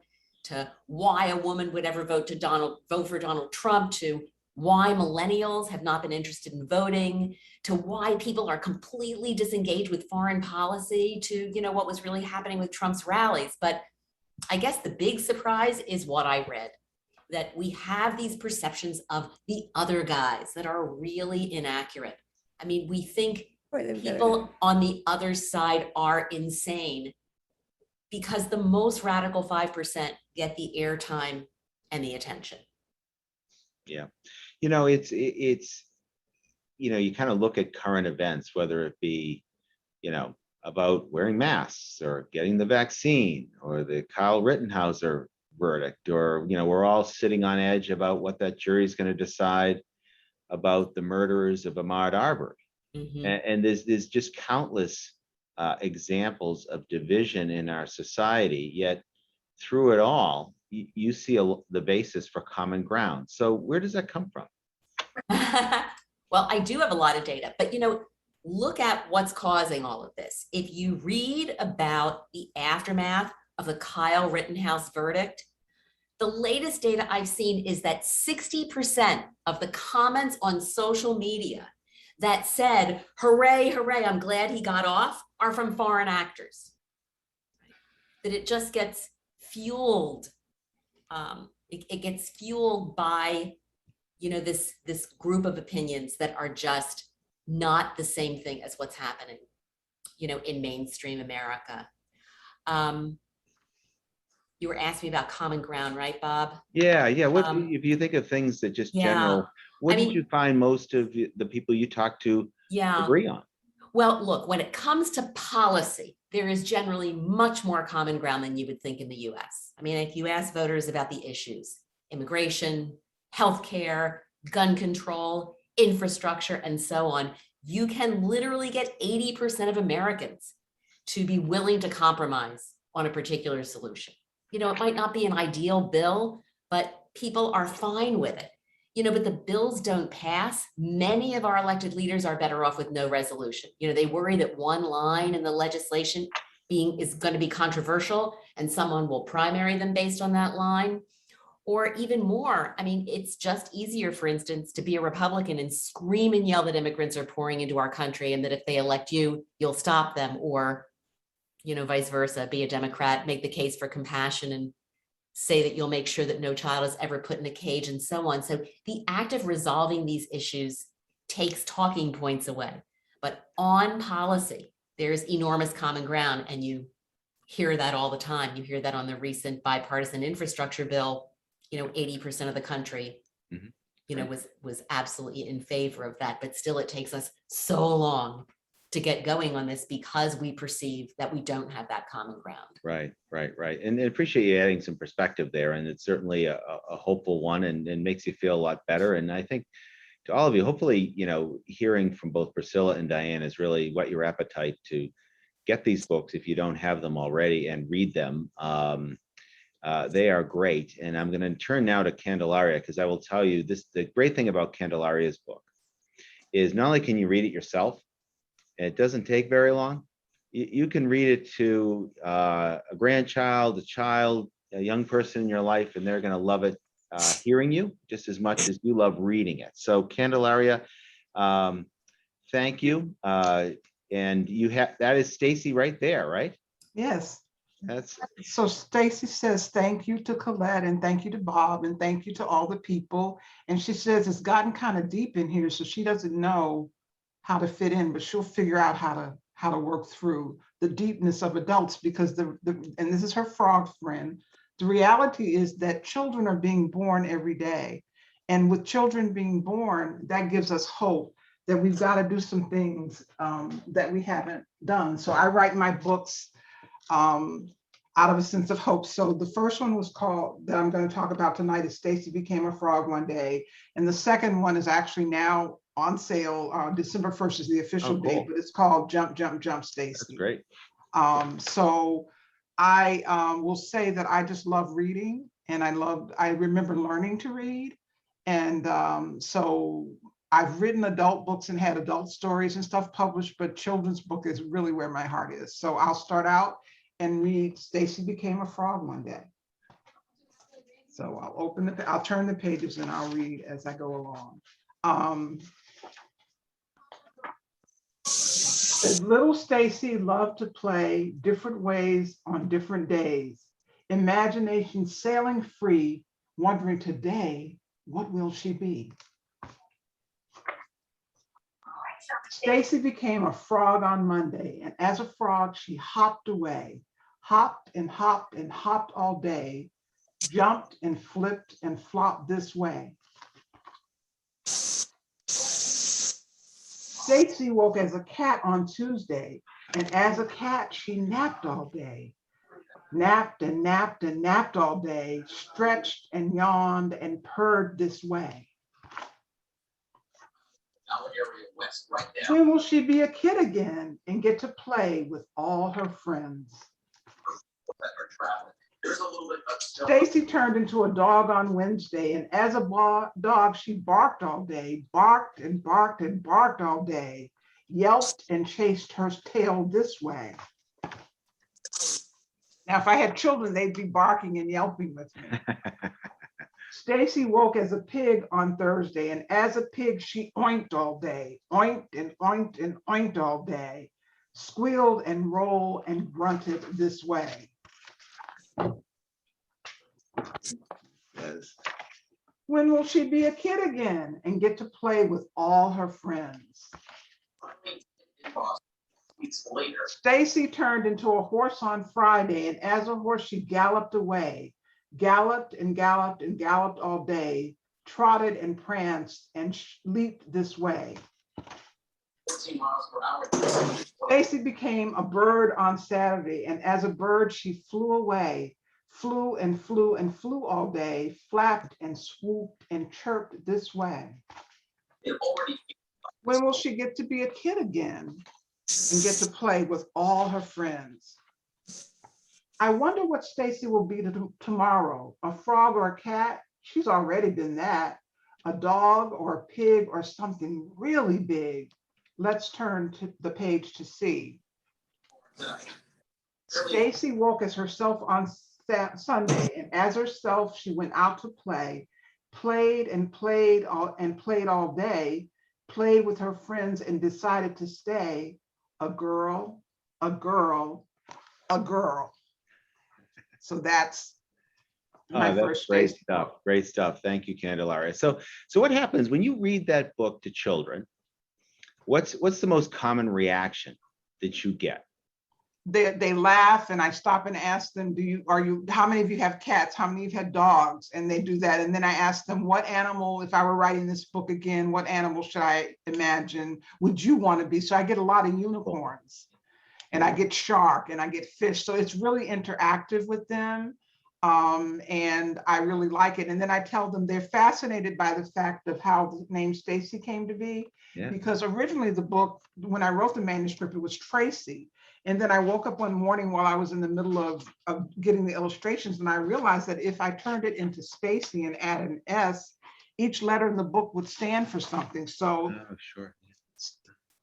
to why a woman would ever vote for Donald Trump, to why millennials have not been interested in voting, to why people are completely disengaged with foreign policy, to, what was really happening with Trump's rallies. But I guess the big surprise is what I read, that we have these perceptions of the other guys that are really inaccurate. I mean, we think people on the other side are insane because the most radical 5% get the airtime and the attention.
Yeah. It's you kind of look at current events, whether it be, about wearing masks or getting the vaccine or the Kyle Rittenhauser verdict, or, we're all sitting on edge about what that jury is going to decide about the murderers of Ahmaud Arbery.
Mm-hmm.
And there's just countless examples of division in our society, yet through it all, you see the basis for common ground. So where does that come from?
Well, I do have a lot of data, but look at what's causing all of this. If you read about the aftermath of the Kyle Rittenhouse verdict, the latest data I've seen is that 60% of the comments on social media that said, hooray, hooray, I'm glad he got off, are from foreign actors. That it just gets fueled. It gets fueled by, this group of opinions that are just not the same thing as what's happening, in mainstream America. You were asking me about common ground, right, Bob?
Yeah. What if you think of things that just general? What did you find most of the people you talked to agree on?
Well, look, when it comes to policy, there is generally much more common ground than you would think in the US. I mean, if you ask voters about the issues, immigration, healthcare, gun control, infrastructure, and so on, you can literally get 80% of Americans to be willing to compromise on a particular solution. It might not be an ideal bill, but people are fine with it. But the bills don't pass. Many of our elected leaders are better off with no resolution. They worry that one line in the legislation is going to be controversial and someone will primary them based on that line. Or even more, I mean, it's just easier, for instance, to be a Republican and scream and yell that immigrants are pouring into our country and that if they elect you, you'll stop them, or, vice versa, be a Democrat, make the case for compassion and say that you'll make sure that no child is ever put in a cage and so on. So the act of resolving these issues takes talking points away. But on policy, there's enormous common ground, and you hear that all the time. You hear that on the recent bipartisan infrastructure bill. 80% of the country, was absolutely in favor of that, but still it takes us so long to get going on this because we perceive that we don't have that common ground.
Right. And I appreciate you adding some perspective there. And it's certainly a hopeful one and makes you feel a lot better. And I think to all of you, hopefully, hearing from both Priscilla and Diane is really whet your appetite to get these books if you don't have them already and read them. They are great. And I'm going to turn now to Candelaria, because I will tell you the great thing about Candelaria's book is not only can you read it yourself, and it doesn't take very long, you can read it to a grandchild, a child, a young person in your life, and they're going to love it hearing you just as much as you love reading it. So Candelaria, thank you. And you have, that is Stacy right there, right?
Yes.
That's
So Stacy says, thank you to Colette and thank you to Bob and thank you to all the people. And she says it's gotten kind of deep in here, so she doesn't know how to fit in, but she'll figure out how to work through the deepness of adults, because and this is her frog friend. The reality is that children are being born every day. And with children being born, that gives us hope that we've got to do some things that we haven't done. So I write my books out of a sense of hope. So the first one was called, that I'm going to talk about tonight, is Stacy Became a Frog One Day. And the second one is actually now on sale. December 1st is the official date, but it's called Jump, Jump, Jump, Stacy.
That's great.
So I will say that I just love reading, and I remember learning to read. And so I've written adult books and had adult stories and stuff published, but children's book is really where my heart is. So I'll start out and read Stacy Became a Frog One Day. So I'll turn the pages and I'll read as I go along. Little Stacy loved to play different ways on different days. Imagination sailing free, wondering today, what will she be? Stacy became a frog on Monday, and as a frog, she hopped away, hopped and hopped and hopped all day, jumped and flipped and flopped this way. Stacy woke as a cat on Tuesday, and as a cat, she napped all day. Napped and napped and napped all day, stretched and yawned and purred this way. When will she be a kid again and get to play with all her friends? Stacy turned into a dog on Wednesday, and as a dog, she barked all day, barked and barked and barked all day, yelped and chased her tail this way. Now, if I had children, they'd be barking and yelping with me. Stacy woke as a pig on Thursday, and as a pig, she oinked all day, oinked and oinked and oinked all day, squealed and rolled and grunted this way. Yes. When will she be a kid again and get to play with all her friends? Stacy turned into a horse on Friday, and as a horse, she galloped away, galloped and galloped and galloped all day, trotted and pranced and leaped this way. 14 miles per hour. Stacy became a bird on Saturday, and as a bird, she flew away, flew and flew and flew all day, flapped and swooped and chirped this way. When will she get to be a kid again and get to play with all her friends? I wonder what Stacy will be tomorrow, a frog or a cat? She's already been that. A dog or a pig or something really big. Let's turn to the page to see. Stacy woke as herself on Sunday, and as herself, she went out to play, played and played all day, played with her friends and decided to stay a girl, a girl, a girl. So that's my first
great
Stacy
stuff.
book.
Great stuff. Thank you, Candelaria. So what happens when you read that book to children? What's the most common reaction that you get?
they laugh, and I stop and ask them, how many of you have cats? How many of you have dogs? And they do that. And then I ask them, what animal, if I were writing this book again, what animal should I imagine would you want to be? So I get a lot of unicorns, and I get shark, and I get fish. So it's really interactive with them. And I really like it. And then I tell them they're fascinated by the fact of how the name Stacy came to be.
Yeah.
Because originally the book, when I wrote the manuscript, it was Tracy. And then I woke up one morning while I was in the middle of getting the illustrations, and I realized that if I turned it into Stacy and added an S, each letter in the book would stand for something. So
Sure.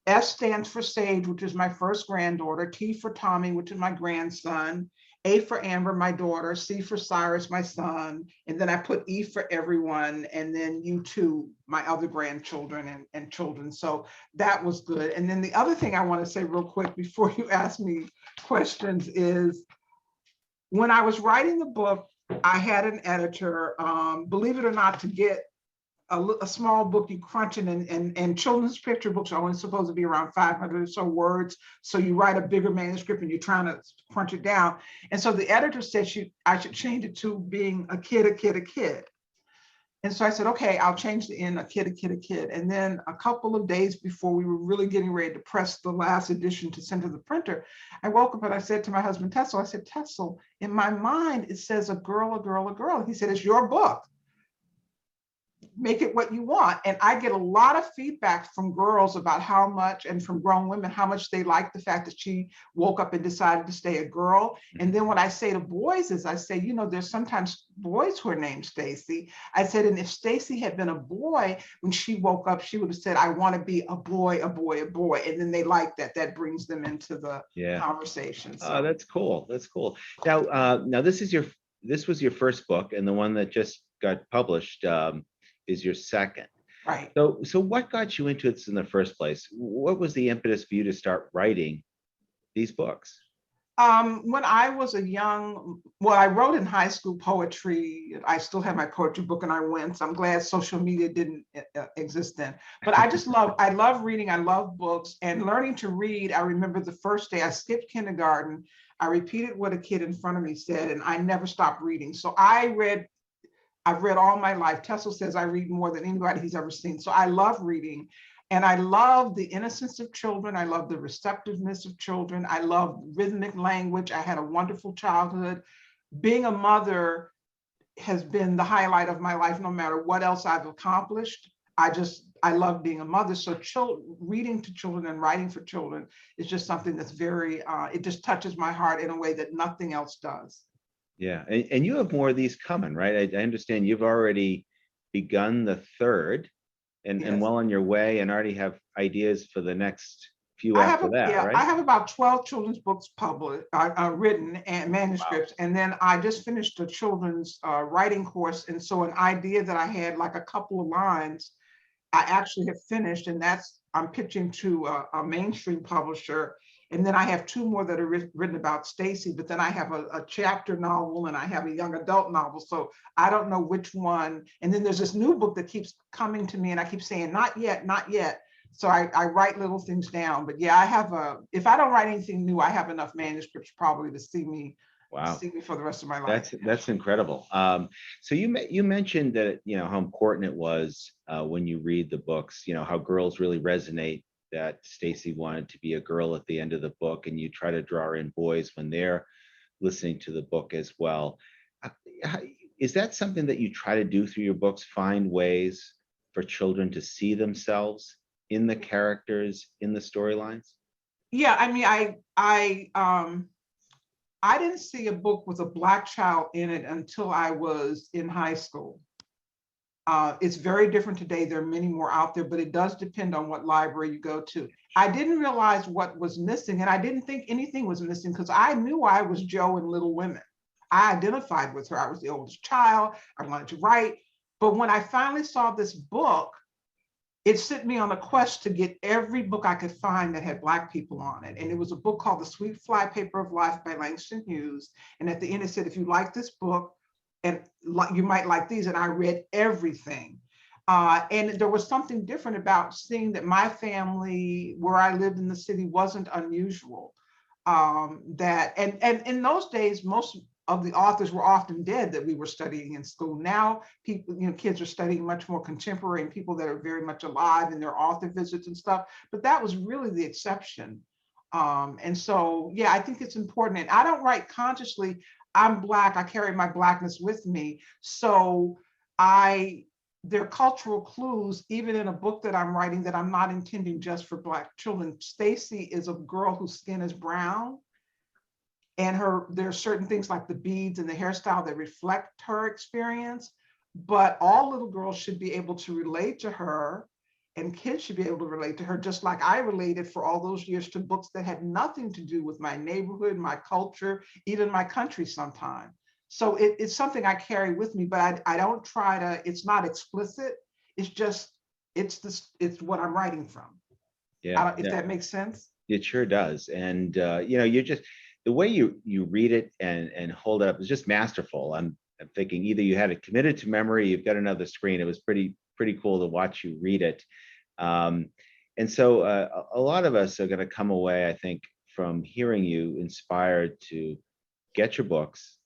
S stands for Sage, which is my first granddaughter, T for Tommy, which is my grandson, A for Amber, my daughter, C for Cyrus, my son, and then I put E for everyone, and then U2, my other grandchildren and children. So that was good. And then the other thing I want to say real quick before you ask me questions is, when I was writing the book, I had an editor, believe it or not, to get a small book, you crunch it, and children's picture books are only supposed to be around 500 or so words. So you write a bigger manuscript and you're trying to crunch it down. And so the editor said I should change it to being a kid. And so I said, okay, I'll change the end, a kid. And then a couple of days before we were really getting ready to press the last edition to send to the printer, I woke up and I said to my husband, Tessel, I said, Tessel, in my mind, it says a girl. He said, it's your book. Make it what you want. And I get a lot of feedback from girls about how much, and from grown women, how much they like the fact that she woke up and decided to stay a girl. And then what I say to boys is, I say, there's sometimes boys who are named Stacy. I said, and if Stacy had been a boy, when she woke up, she would have said, I want to be a boy. And then they like that. That brings them into the conversation. So.
Oh, that's cool. Now this was your first book, and the one that just got published is your second.
Right.
So what got you into it in the first place? What was the impetus for you to start writing these books?
When I was I wrote in high school poetry. I still have my poetry book, and I went. So I'm glad social media didn't exist then. But I love reading. I love books and learning to read. I remember the first day I skipped kindergarten. I repeated what a kid in front of me said, and I never stopped reading. So I've read all my life. Tessel says I read more than anybody he's ever seen. So I love reading, and I love the innocence of children. I love the receptiveness of children. I love rhythmic language. I had a wonderful childhood. Being a mother has been the highlight of my life, no matter what else I've accomplished. I love being a mother. So reading to children and writing for children is just something that's very, it just touches my heart in a way that nothing else does.
Yeah, and you have more of these coming, right? I understand you've already begun the third, and well on your way, and already have ideas for the next few after that, right?
I have about 12 children's books published, written, and manuscripts. Wow. And then I just finished a children's writing course. And so an idea that I had, like a couple of lines, I actually have finished, and I'm pitching to a mainstream publisher. And then I have 2 more that are written about Stacy, but then I have a chapter novel, and I have a young adult novel. So I don't know which one. And then there's this new book that keeps coming to me, and I keep saying, not yet, not yet. So I write little things down. But yeah, if I don't write anything new, I have enough manuscripts probably to see me.
Wow.
See me for the rest of my life.
That's incredible. So you mentioned that, how important it was when you read the books, how girls really resonate, that Stacy wanted to be a girl at the end of the book, and you try to draw in boys when they're listening to the book as well. Is that something that you try to do through your books, find ways for children to see themselves in the characters, in the storylines?
Yeah, I mean, I didn't see a book with a Black child in it until I was in high school. It's very different today. There are many more out there, but it does depend on what library you go to. I didn't realize what was missing, and I didn't think anything was missing, because I knew I was Jo in Little Women. I identified with her. I was the oldest child. I wanted to write. But when I finally saw this book, it sent me on a quest to get every book I could find that had Black people on it. And it was a book called The Sweet Flypaper of Life by Langston Hughes. And at the end, it said, if you like this book, and you might like these. And I read everything. And there was something different about seeing that my family, where I lived in the city, wasn't unusual. that, and in those days, most of the authors were often dead that we were studying in school. Now people, kids are studying much more contemporary and people that are very much alive in their author visits and stuff, but that was really the exception. And so, yeah, I think it's important. And I don't write consciously. I'm Black, I carry my Blackness with me. So there are cultural clues, even in a book that I'm writing, that I'm not intending just for Black children. Stacy is a girl whose skin is brown. And there are certain things like the beads and the hairstyle that reflect her experience, but all little girls should be able to relate to her, and kids should be able to relate to her, just like I related for all those years to books that had nothing to do with my neighborhood, my culture, even my country sometimes. So it's something I carry with me, but I don't try to, it's not explicit. It's just, it's what I'm writing from.
Yeah.
If that makes sense.
It sure does. And, you're just, the way you read it and hold it up is just masterful. I'm thinking either you had it committed to memory, you've got another screen. It was pretty cool to watch you read it. And so a lot of us are going to come away, I think, from hearing you inspired to get your books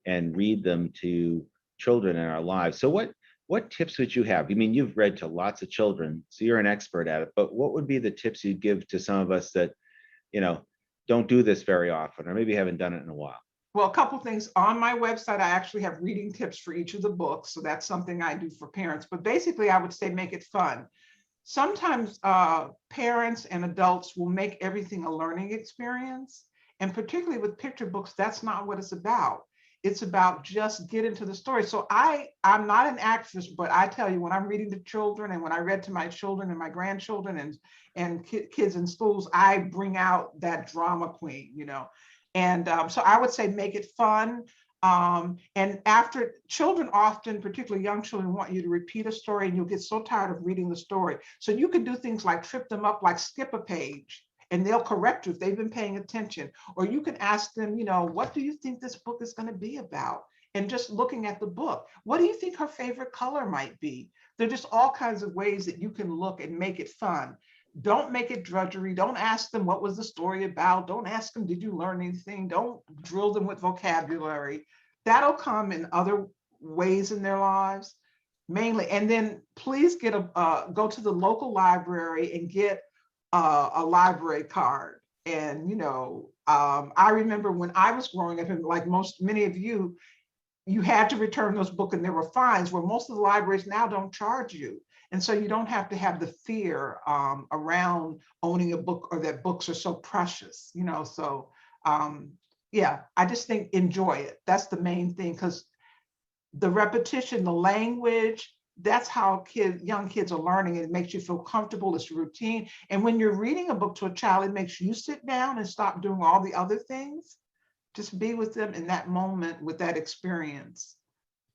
and read them to children in our lives. So what tips would you have? I mean, you've read to lots of children, so you're an expert at it, but what would be the tips you'd give to some of us that, don't do this very often, or maybe haven't done it in a while?
Well, a couple things. On my website, I actually have reading tips for each of the books. So that's something I do for parents. But basically, I would say make it fun. Sometimes parents and adults will make everything a learning experience. And particularly with picture books, that's not what it's about. It's about just get into the story. So I'm not an actress, but I tell you, when I'm reading to children and when I read to my children and my grandchildren and kids in schools, I bring out that drama queen, And so I would say make it fun. And after, children often, particularly young children, want you to repeat a story and you'll get so tired of reading the story. So you can do things like trip them up, like skip a page, and they'll correct you if they've been paying attention. Or you can ask them, what do you think this book is going to be about? And just looking at the book, what do you think her favorite color might be? There are just all kinds of ways that you can look and make it fun. Don't make it drudgery. Don't ask them what was the story about. Don't ask them, did you learn anything? Don't drill them with vocabulary. That'll come in other ways in their lives, mainly. And then please go to the local library and get a library card. And, I remember when I was growing up, and like many of you, you had to return those books and there were fines, where most of the libraries now don't charge you. And so you don't have to have the fear around owning a book, or that books are so precious, so yeah, I just think enjoy it. That's the main thing, because the repetition, the language, that's how young kids are learning. It makes you feel comfortable, it's routine. And when you're reading a book to a child, it makes you sit down and stop doing all the other things. Just be with them in that moment with that experience.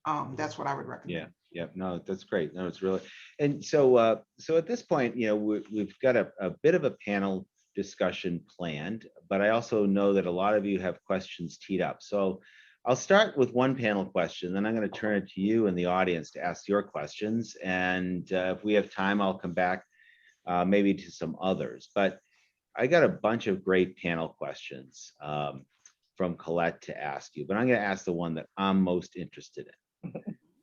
That's what I would recommend.
Yeah, no, that's great. No, it's really, and so so at this point, we've got a bit of a panel discussion planned, but I also know that a lot of you have questions teed up. So I'll start with one panel question, then I'm going to turn it to you and the audience to ask your questions. And if we have time, I'll come back maybe to some others. But I got a bunch of great panel questions from Colette to ask you, but I'm going to ask the one that I'm most interested in.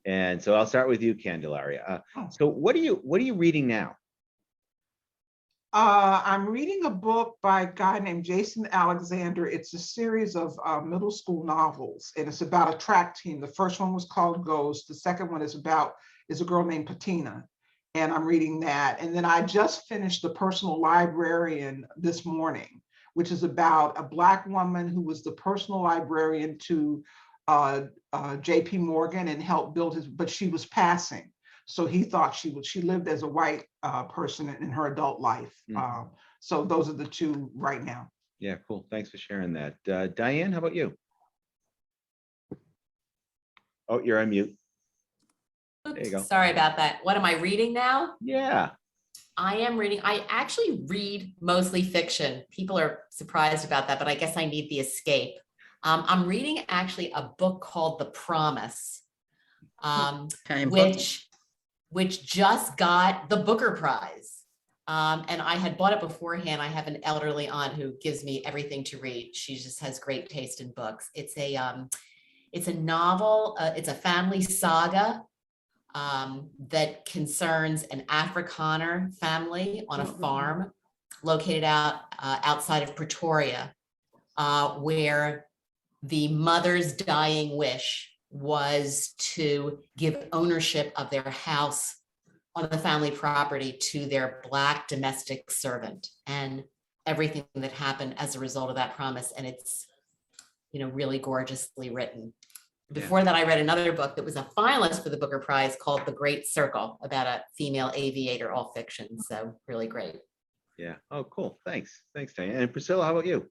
And so I'll start with you, Candelaria. So what are you reading now?
I'm reading a book by a guy named Jason Alexander. It's a series of middle school novels, and it's about a track team. The first one was called Ghost. The second one is a girl named Patina, and I'm reading that. And then I just finished The Personal Librarian this morning, which is about a Black woman who was the personal librarian to J.P. Morgan and helped build but she was passing. So he thought she lived as a white person in her adult life. Mm-hmm. So those are the two right now.
Yeah, cool. Thanks for sharing that. Diane, how about you? Oh, you're on mute.
Oops,
there you go.
Sorry about that. What am I reading now?
Yeah.
I actually read mostly fiction. People are surprised about that, but I guess I need the escape. I'm reading actually a book called The Promise, which just got the Booker Prize. And I had bought it beforehand. I have an elderly aunt who gives me everything to read. She just has great taste in books. It's a novel. It's a family saga that concerns an Afrikaner family on a farm located outside of Pretoria, where the mother's dying wish was to give ownership of their house on the family property to their Black domestic servant, and everything that happened as a result of that promise. And it's, really gorgeously written. Before that, I read another book that was a finalist for the Booker Prize called The Great Circle, about a female aviator, all fiction. So really great.
Yeah. Oh, cool. Thanks. Thanks, Diane. And Priscilla, how about you?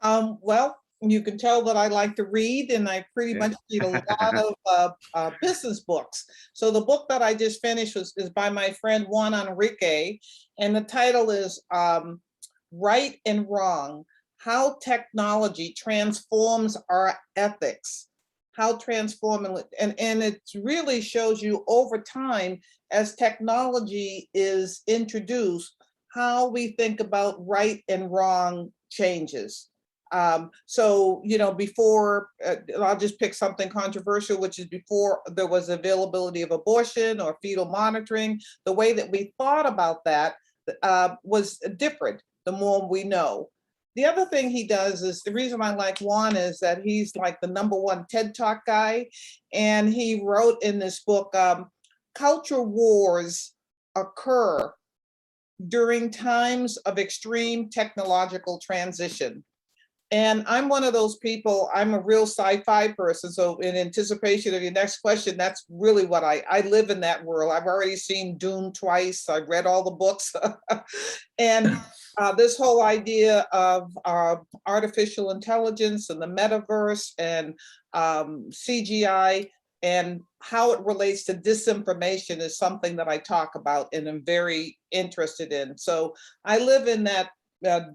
Well, you can tell that I like to read, and I pretty much read a lot of business books. So the book that I just finished is by my friend Juan Enrique, and the title is Right and Wrong: How Technology Transforms Our Ethics. How transforming, and it really shows you over time, as technology is introduced, how we think about right and wrong changes. So, before, I'll just pick something controversial, which is before there was availability of abortion or fetal monitoring, the way that we thought about that was different the more we know. The other thing he does is, the reason I like Juan is that he's like the #1 TED Talk guy. And he wrote in this book, culture wars occur during times of extreme technological transition. And I'm one of those people, I'm a real sci-fi person. So in anticipation of your next question, that's really what I live in that world. I've already seen Dune twice. I've read all the books. And this whole idea of artificial intelligence and the metaverse and CGI and how it relates to disinformation is something that I talk about and am very interested in. So I live in that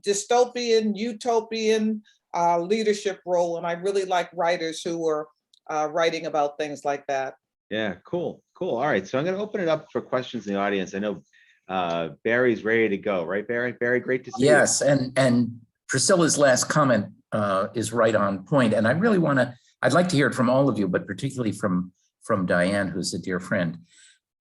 dystopian, utopian leadership role, and I really like writers who are writing about things like that.
Yeah, cool. All right, so I'm going to open it up for questions in the audience. I know Barry's ready to go, right, Barry? Barry, great to see you.
Yes, and Priscilla's last comment is right on point, and I really I'd like to hear it from all of you, but particularly from Diane, who's a dear friend.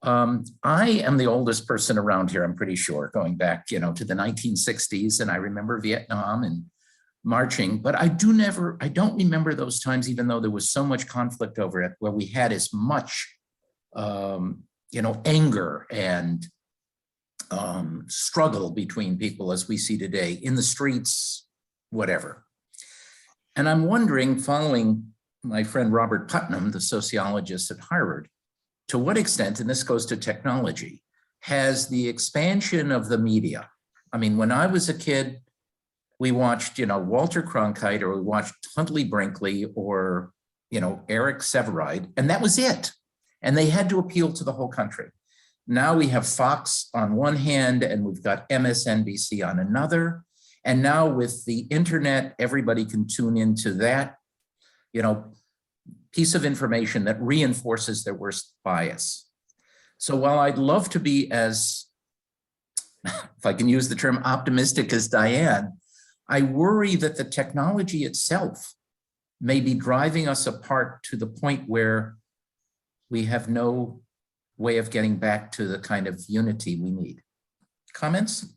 I am the oldest person around here, I'm pretty sure, going back, to the 1960s, and I remember Vietnam and marching, but I don't remember those times, even though there was so much conflict over it, where we had as much, anger and struggle between people as we see today in the streets, whatever. And I'm wondering, following my friend Robert Putnam, the sociologist at Harvard, to what extent, and this goes to technology, has the expansion of the media? I mean, when I was a kid, we watched, Walter Cronkite, or we watched Huntley Brinkley, or, Eric Sevareid, and that was it. And they had to appeal to the whole country. Now we have Fox on one hand, and we've got MSNBC on another. And now with the internet, everybody can tune into that, piece of information that reinforces their worst bias. So while I'd love to be as, if I can use the term, optimistic as Diane, I worry that the technology itself may be driving us apart to the point where we have no way of getting back to the kind of unity we need. Comments?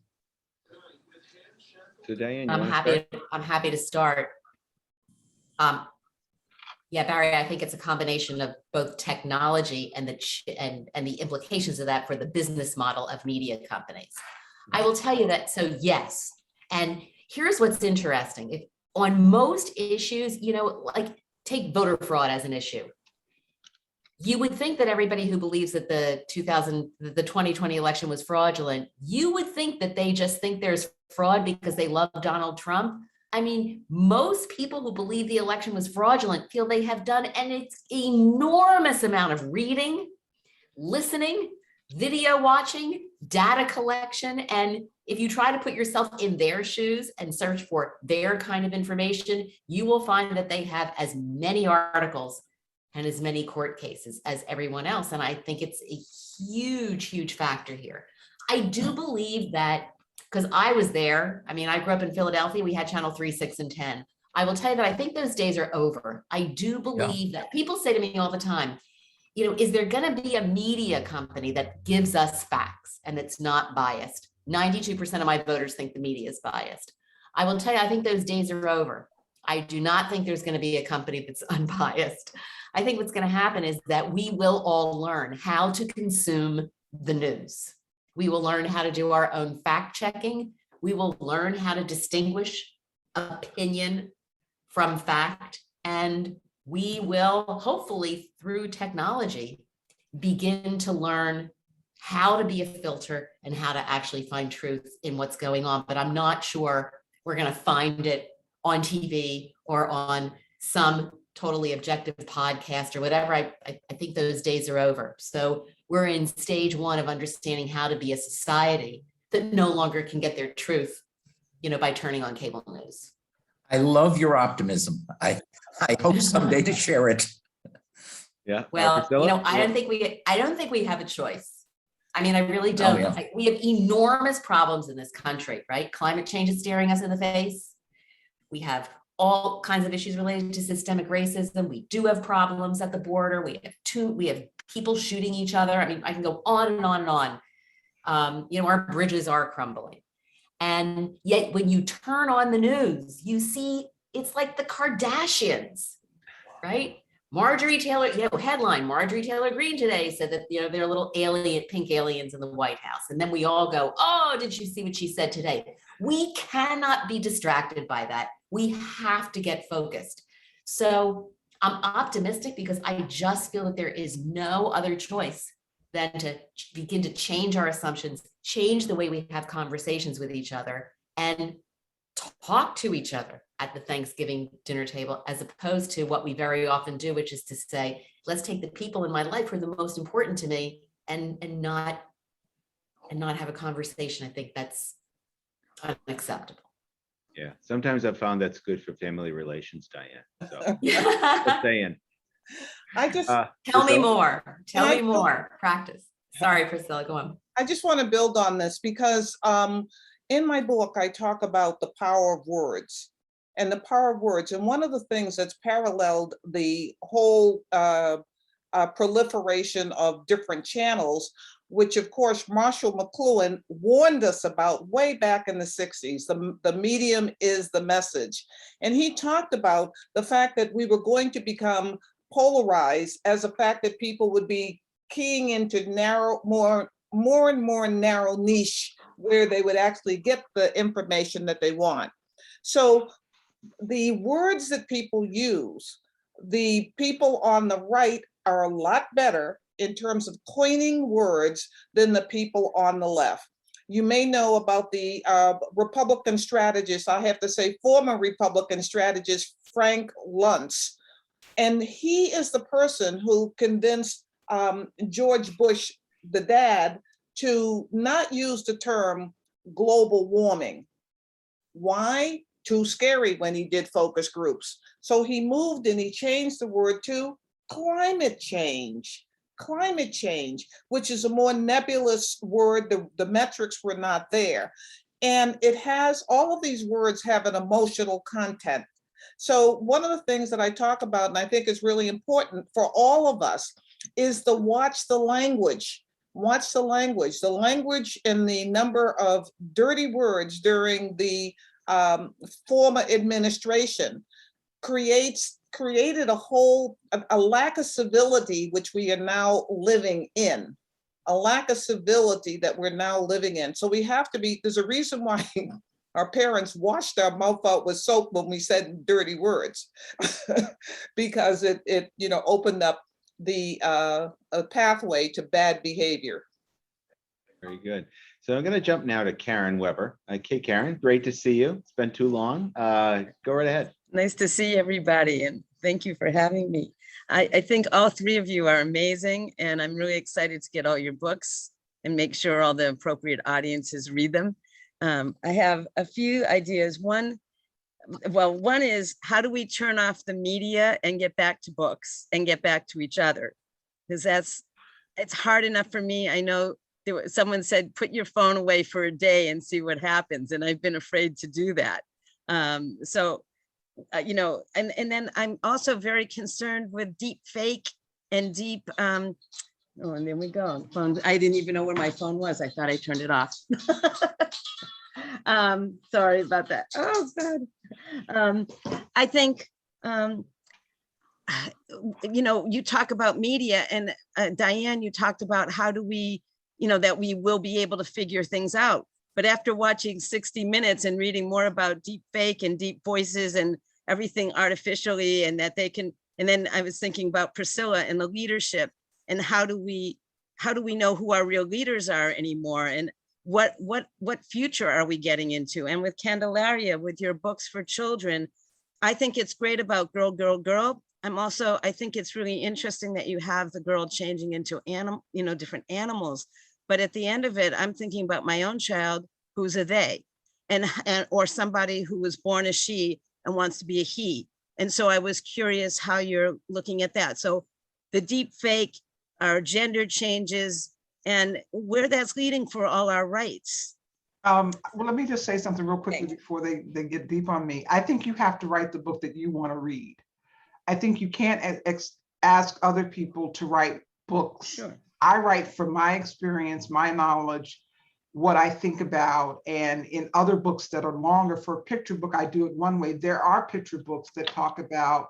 So Diane,
I'm happy to start. Yeah, Barry, I think it's a combination of both technology and the implications of that for the business model of media companies. I will tell you that, so yes. And here's what's interesting. If on most issues, like take voter fraud as an issue. You would think that everybody who believes that the 2020 election was fraudulent, you would think that they just think there's fraud because they love Donald Trump. I mean, most people who believe the election was fraudulent feel they have done an enormous amount of reading, listening, video watching, data collection. And if you try to put yourself in their shoes and search for their kind of information, you will find that they have as many articles and as many court cases as everyone else. And I think it's a huge, huge factor here. I do believe that, because I was there. I mean, I grew up in Philadelphia. We had channel 3, 6, and 10. I will tell you that I think those days are over. I do believe that people say to me all the time, you know, is there going to be a media company that gives us facts and that's not biased? 92% of my voters think the media is biased. I will tell you, I think those days are over. I do not think there's going to be a company that's unbiased. I think what's going to happen is that we will all learn how to consume the news. We will learn how to do our own fact checking. We will learn how to distinguish opinion from fact. And we will hopefully through technology begin to learn how to be a filter and how to actually find truth in what's going on. But I'm not sure we're going to find it on TV or on some totally objective podcast or whatever. I think those days are over. So we're in stage 1 of understanding how to be a society that no longer can get their truth, you know, by turning on cable news.
I love your optimism. I hope someday to share it.
Yeah.
Well,
Priscilla?
you know, I don't think we have a choice. I mean, I really don't.
yeah.
We have enormous problems in this country, right? Climate change is staring us in the face. We have all kinds of issues related to systemic racism. We do have problems at the border. We have people shooting each other. I mean, I can go on and on and on. You know, our bridges are crumbling. And yet when you turn on the news, you see it's like the Kardashians, right? Marjorie Taylor, you know, headline, Marjorie Taylor Greene today said that, you know, they're little pink aliens in the White House. And then we all go, oh, did you see what she said today? We cannot be distracted by that. We have to get focused. So I'm optimistic because I just feel that there is no other choice than to begin to change our assumptions, change the way we have conversations with each other, and talk to each other at the Thanksgiving dinner table, as opposed to what we very often do, which is to say, let's take the people in my life who are the most important to me and not have a conversation. I think that's unacceptable.
Yeah, sometimes I've found that's good for family relations, Diane. So just saying.
I just,
Tell me more. Tell me more. Practice. Sorry, Priscilla, go on.
I just want to build on this because in my book, I talk about the power of words and the power of words. And one of the things that's paralleled the whole proliferation of different channels, which of course Marshall McLuhan warned us about way back in the 60s, the medium is the message. And he talked about the fact that we were going to become polarized as a fact that people would be keying into more and more narrow niche where they would actually get the information that they want. So the words that people use, the people on the right are a lot better in terms of coining words than the people on the left. You may know about the Republican strategist, I have to say former Republican strategist, Frank Luntz. And he is the person who convinced George Bush, the dad, to not use the term global warming. Why? Too scary when he did focus groups. So he moved and he changed the word to climate change. Climate change, which is a more nebulous word. The metrics were not there. And it has, all of these words have an emotional content. So one of the things that I talk about, and I think is really important for all of us, is the watch the language. Watch the language. The language and the number of dirty words during the former administration created a lack of civility, which we are now living in. A lack of civility that we're now living in. So we have to be, there's a reason why our parents washed our mouth out with soap when we said dirty words, because it opened up the a pathway to bad behavior.
Very good. So I'm going to jump now to Karen Weber. Okay, Karen, great to see you. It's been too long. Go right ahead.
Nice to see everybody, and thank you for having me. I think all three of you are amazing, and I'm really excited to get all your books and make sure all the appropriate audiences read them. I have a few ideas. One is, how do we turn off the media and get back to books and get back to each other? Because it's hard enough for me. I know someone said, put your phone away for a day and see what happens. And I've been afraid to do that. You know, and then I'm also very concerned with deep fake and deep, oh, and there we go. Phone, I didn't even know where my phone was. I thought I turned it off. Sorry about that. Oh, God. I think, you know, you talk about media, and Diane, you talked about how do we, you know, that we will be able to figure things out. But after watching 60 Minutes and reading more about deep fake and deep voices and everything artificially, and that they can, and then I was thinking about Priscilla and the leadership, and how do we know who our real leaders are anymore, and what future are we getting into? And with Candelaria, with your books for children, I think it's great about girl, girl, girl. I think it's really interesting that you have the girl changing into animal, you know, different animals. But at the end of it, I'm thinking about my own child who's a they, and or somebody who was born a she and wants to be a he. And so I was curious how you're looking at that. So the deep fake, our gender changes, and where that's leading for all our rights.
Well, let me just say something real quickly
Okay.
before they get deep on me. I think you have to write the book that you want to read. I think you can't ask other people to write books.
Sure.
I write from my experience, my knowledge, what I think about, and in other books that are longer. For a picture book, I do it one way. There are picture books that talk about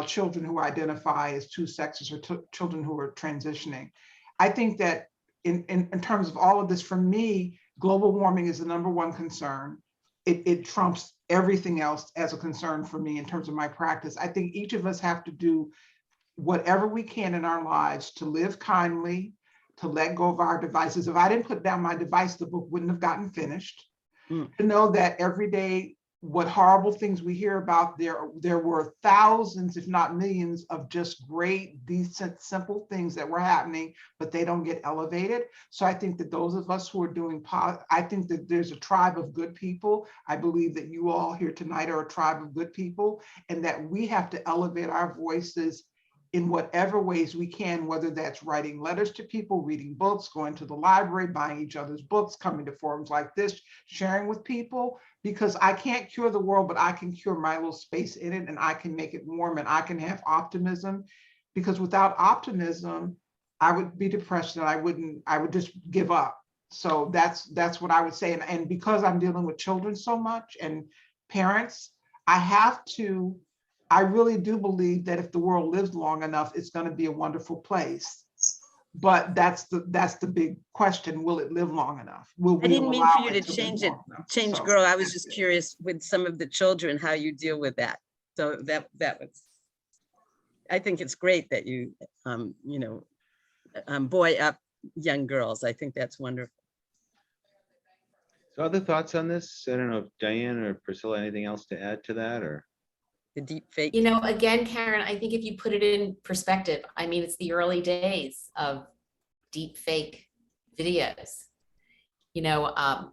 children who identify as two sexes, or children who are transitioning. I think that in terms of all of this, for me, global warming is the #1 concern. It trumps everything else as a concern for me in terms of my practice. I think each of us have to do whatever we can in our lives to live kindly, to let go of our devices. If I didn't put down my device, the book wouldn't have gotten finished. To know that every day, what horrible things we hear about, there were thousands, if not millions, of just great, decent, simple things that were happening, but they don't get elevated. So I think that those of us who are doing, I think that there's a tribe of good people. I believe that you all here tonight are a tribe of good people, and that we have to elevate our voices in whatever ways we can, whether that's writing letters to people, reading books, going to the library, buying each other's books, coming to forums like this, sharing with people, because I can't cure the world, but I can cure my little space in it, and I can make it warm, and I can have optimism, because without optimism, I would be depressed, and I would just give up. So that's what I would say. And because I'm dealing with children so much and parents, I really do believe that if the world lives long enough, it's going to be a wonderful place. But that's the big question. Will it live long enough? Will
I
we
didn't mean
allow
for you to
to live
change it,
long enough?
change
So,
girl. I was just
that's it.
curious with some of the children, how you deal with that. So that was, I think it's great that you, you know, boy up young girls. I think that's wonderful.
So other thoughts on this? I don't know if Diane or Priscilla, anything else to add to that, or?
The deep fake.
You know, again, Karen, I think if you put it in perspective, I mean, it's the early days of deep fake videos. You know,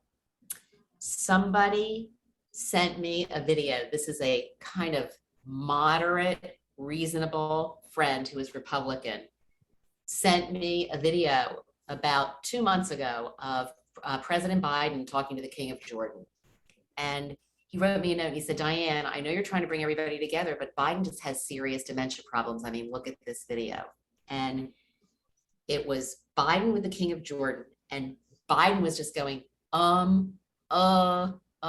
somebody sent me a video. This is a kind of moderate, reasonable friend who is Republican, sent me a video about 2 months ago of President Biden talking to the King of Jordan. And he wrote me a note and he said, Diane, I know you're trying to bring everybody together, but Biden just has serious dementia problems. I mean, look at this video. And it was Biden with the King of Jordan, and Biden was just going,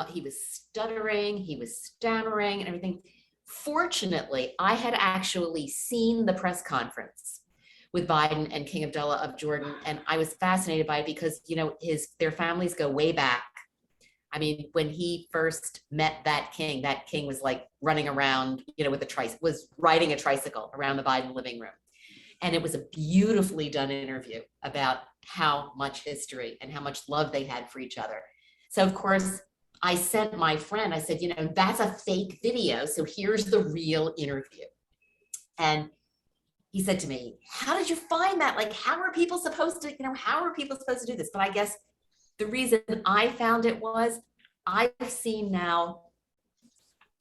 he was stuttering, he was stammering and everything. Fortunately, I had actually seen the press conference with Biden and King Abdullah of Jordan, and I was fascinated by it because, you know, their families go way back. I mean, when he first met that king was like running around, you know, with was riding a tricycle around the Biden living room. And it was a beautifully done interview about how much history and how much love they had for each other. So of course, I sent my friend, I said, you know, that's a fake video. So here's the real interview. And he said to me, how did you find that? Like, how are people supposed to, you know, how are people supposed to do this? But I guess the reason I found it was I've seen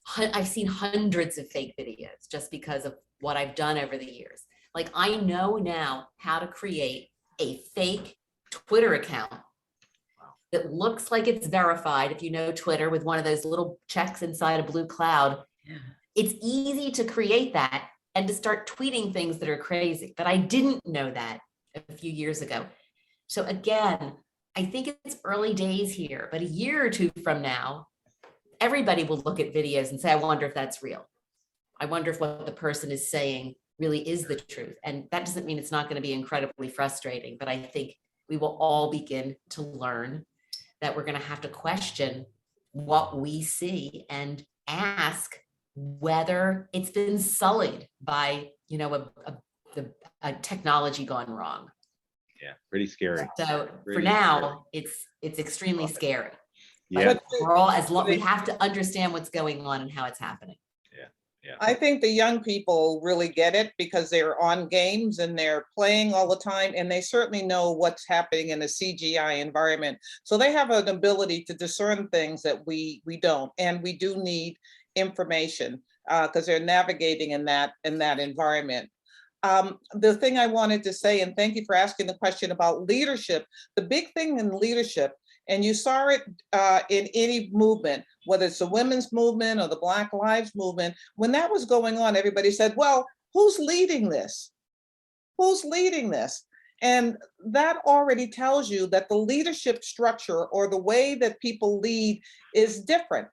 hundreds of fake videos just because of what I've done over the years. Like, I know now how to create a fake Twitter account that looks like it's verified. If you know Twitter, with one of those little checks inside a blue cloud, it's easy to create that and to start tweeting things that are crazy. But I didn't know that a few years ago. So again, I think it's early days here, but a year or two from now, everybody will look at videos and say, I wonder if that's real. I wonder if what the person is saying really is the truth. And that doesn't mean it's not going to be incredibly frustrating, but I think we will all begin to learn that we're going to have to question what we see and ask whether it's been sullied by, you know, a technology gone wrong.
Yeah, pretty scary.
So for
Pretty
now, it's extremely scary.
Yeah,
But we're all, as long, we have to understand what's going on and how it's happening.
yeah.
I think the young people really get it because they're on games and they're playing all the time, and they certainly know what's happening in a CGI environment. So they have an ability to discern things that we don't, and we do need information because they're navigating in that environment. The thing I wanted to say, and thank you for asking the question about leadership, the big thing in leadership, and you saw it in any movement, whether it's the women's movement or the Black Lives Movement, when that was going on, everybody said, well, who's leading this? Who's leading this? And that already tells you that the leadership structure or the way that people lead is different.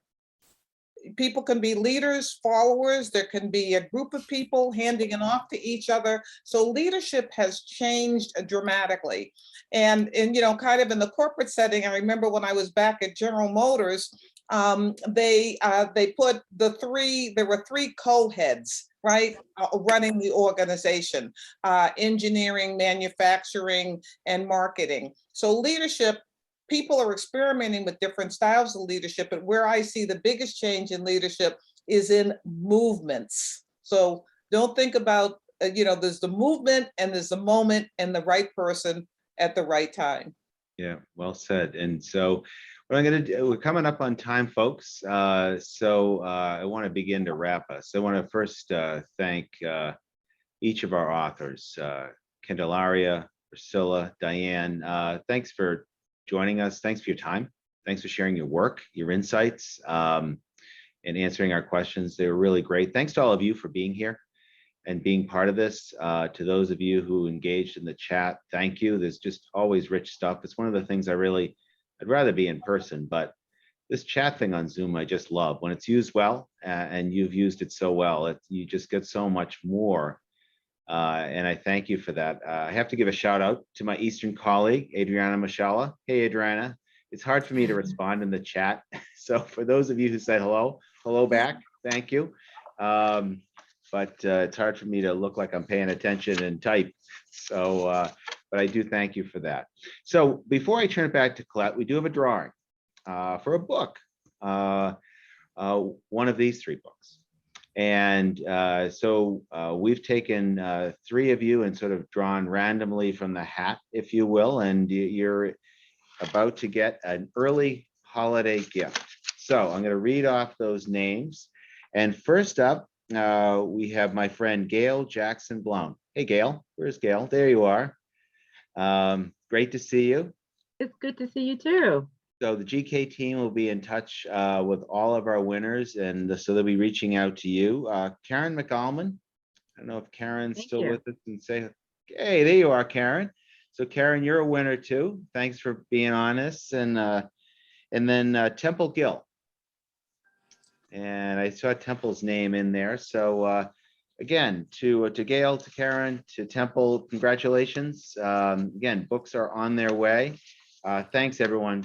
People can be leaders, followers, there can be a group of people handing it off to each other. So leadership has changed dramatically. And you know, kind of in the corporate setting, I remember when I was back at General Motors, they put there were three co-heads, right, running the organization, engineering, manufacturing, and marketing. So leadership, people are experimenting with different styles of leadership, but where I see the biggest change in leadership is in movements. So don't think about, you know, there's the movement and there's the moment and the right person at the right time.
Yeah, well said. And so what I'm going to do, we're coming up on time, folks. So I want to begin to wrap us. I want to first thank each of our authors, Candelaria, Priscilla, Diane. Thanks for joining us. Thanks for your time. Thanks for sharing your work, your insights, and answering our questions. They were really great. Thanks to all of you for being here and being part of this. To those of you who engaged in the chat, thank you. There's just always rich stuff. It's one of the things I'd rather be in person, but this chat thing on Zoom, I just love. When it's used well, and you've used it so well, you just get so much more. And I thank you for that. I have to give a shout out to my Eastern colleague, Adriana Mashallah. Hey, Adriana. It's hard for me to respond in the chat. So for those of you who said hello back, thank you. But it's hard for me to look like I'm paying attention and type. So, but I do thank you for that. So before I turn it back to Colette, we do have a drawing for a book, one of these three books. And so we've taken 3 of you and sort of drawn randomly from the hat, if you will, and you're about to get an early holiday gift. So I'm going to read off those names. And first up, we have my friend Gail Jackson-Blount. Hey, Gail, where's Gail? There you are. Great to see you.
It's good to see you too.
So the GK team will be in touch with all of our winners, and so they'll be reaching out to you. Karen McAlmon, I don't know if Karen's
Thank
still
you.
with us, and say, hey, there you are, Karen. So Karen, you're a winner too. Thanks for being honest. And then Temple Gill. And I saw Temple's name in there. So again, to Gail, to Karen, to Temple, congratulations. Again, books are on their way. Thanks everyone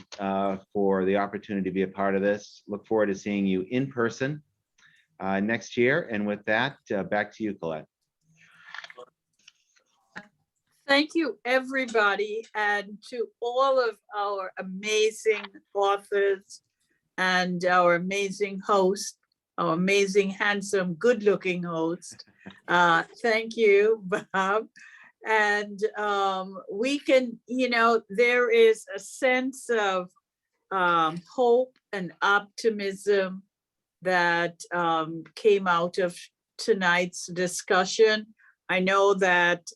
for the opportunity to be a part of this. Look forward to seeing you in person next year. And with that, back to you, Colette.
Thank you, everybody, and to all of our amazing authors and our amazing host, our amazing, handsome, good-looking host. Thank you, Bob. And we can, you know, there is a sense of hope and optimism that came out of tonight's discussion. I know that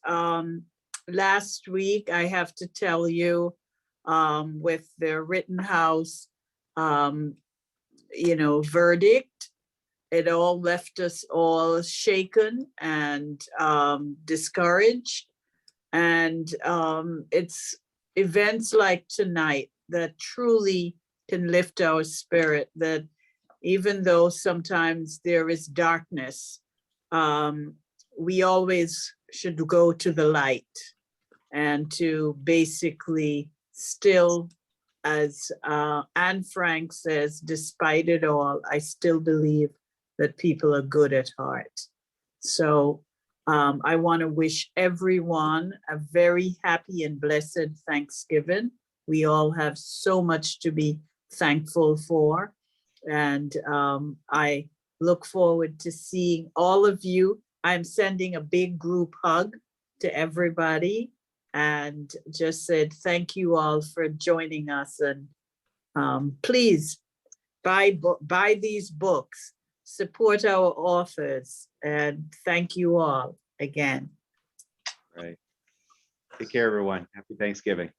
last week, I have to tell you, with the Rittenhouse, verdict, it all left us all shaken and discouraged. And it's events like tonight that truly can lift our spirit, that even though sometimes there is darkness, we always should go to the light and to basically still, as Anne Frank says, despite it all, I still believe that people are good at heart. So I want to wish everyone a very happy and blessed Thanksgiving. We all have so much to be thankful for. And I look forward to seeing all of you. I'm sending a big group hug to everybody and just said thank you all for joining us. And please buy these books, support our authors, and thank you all again.
Right. Take care, everyone. Happy Thanksgiving.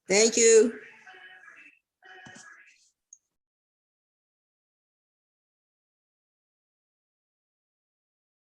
Thank you.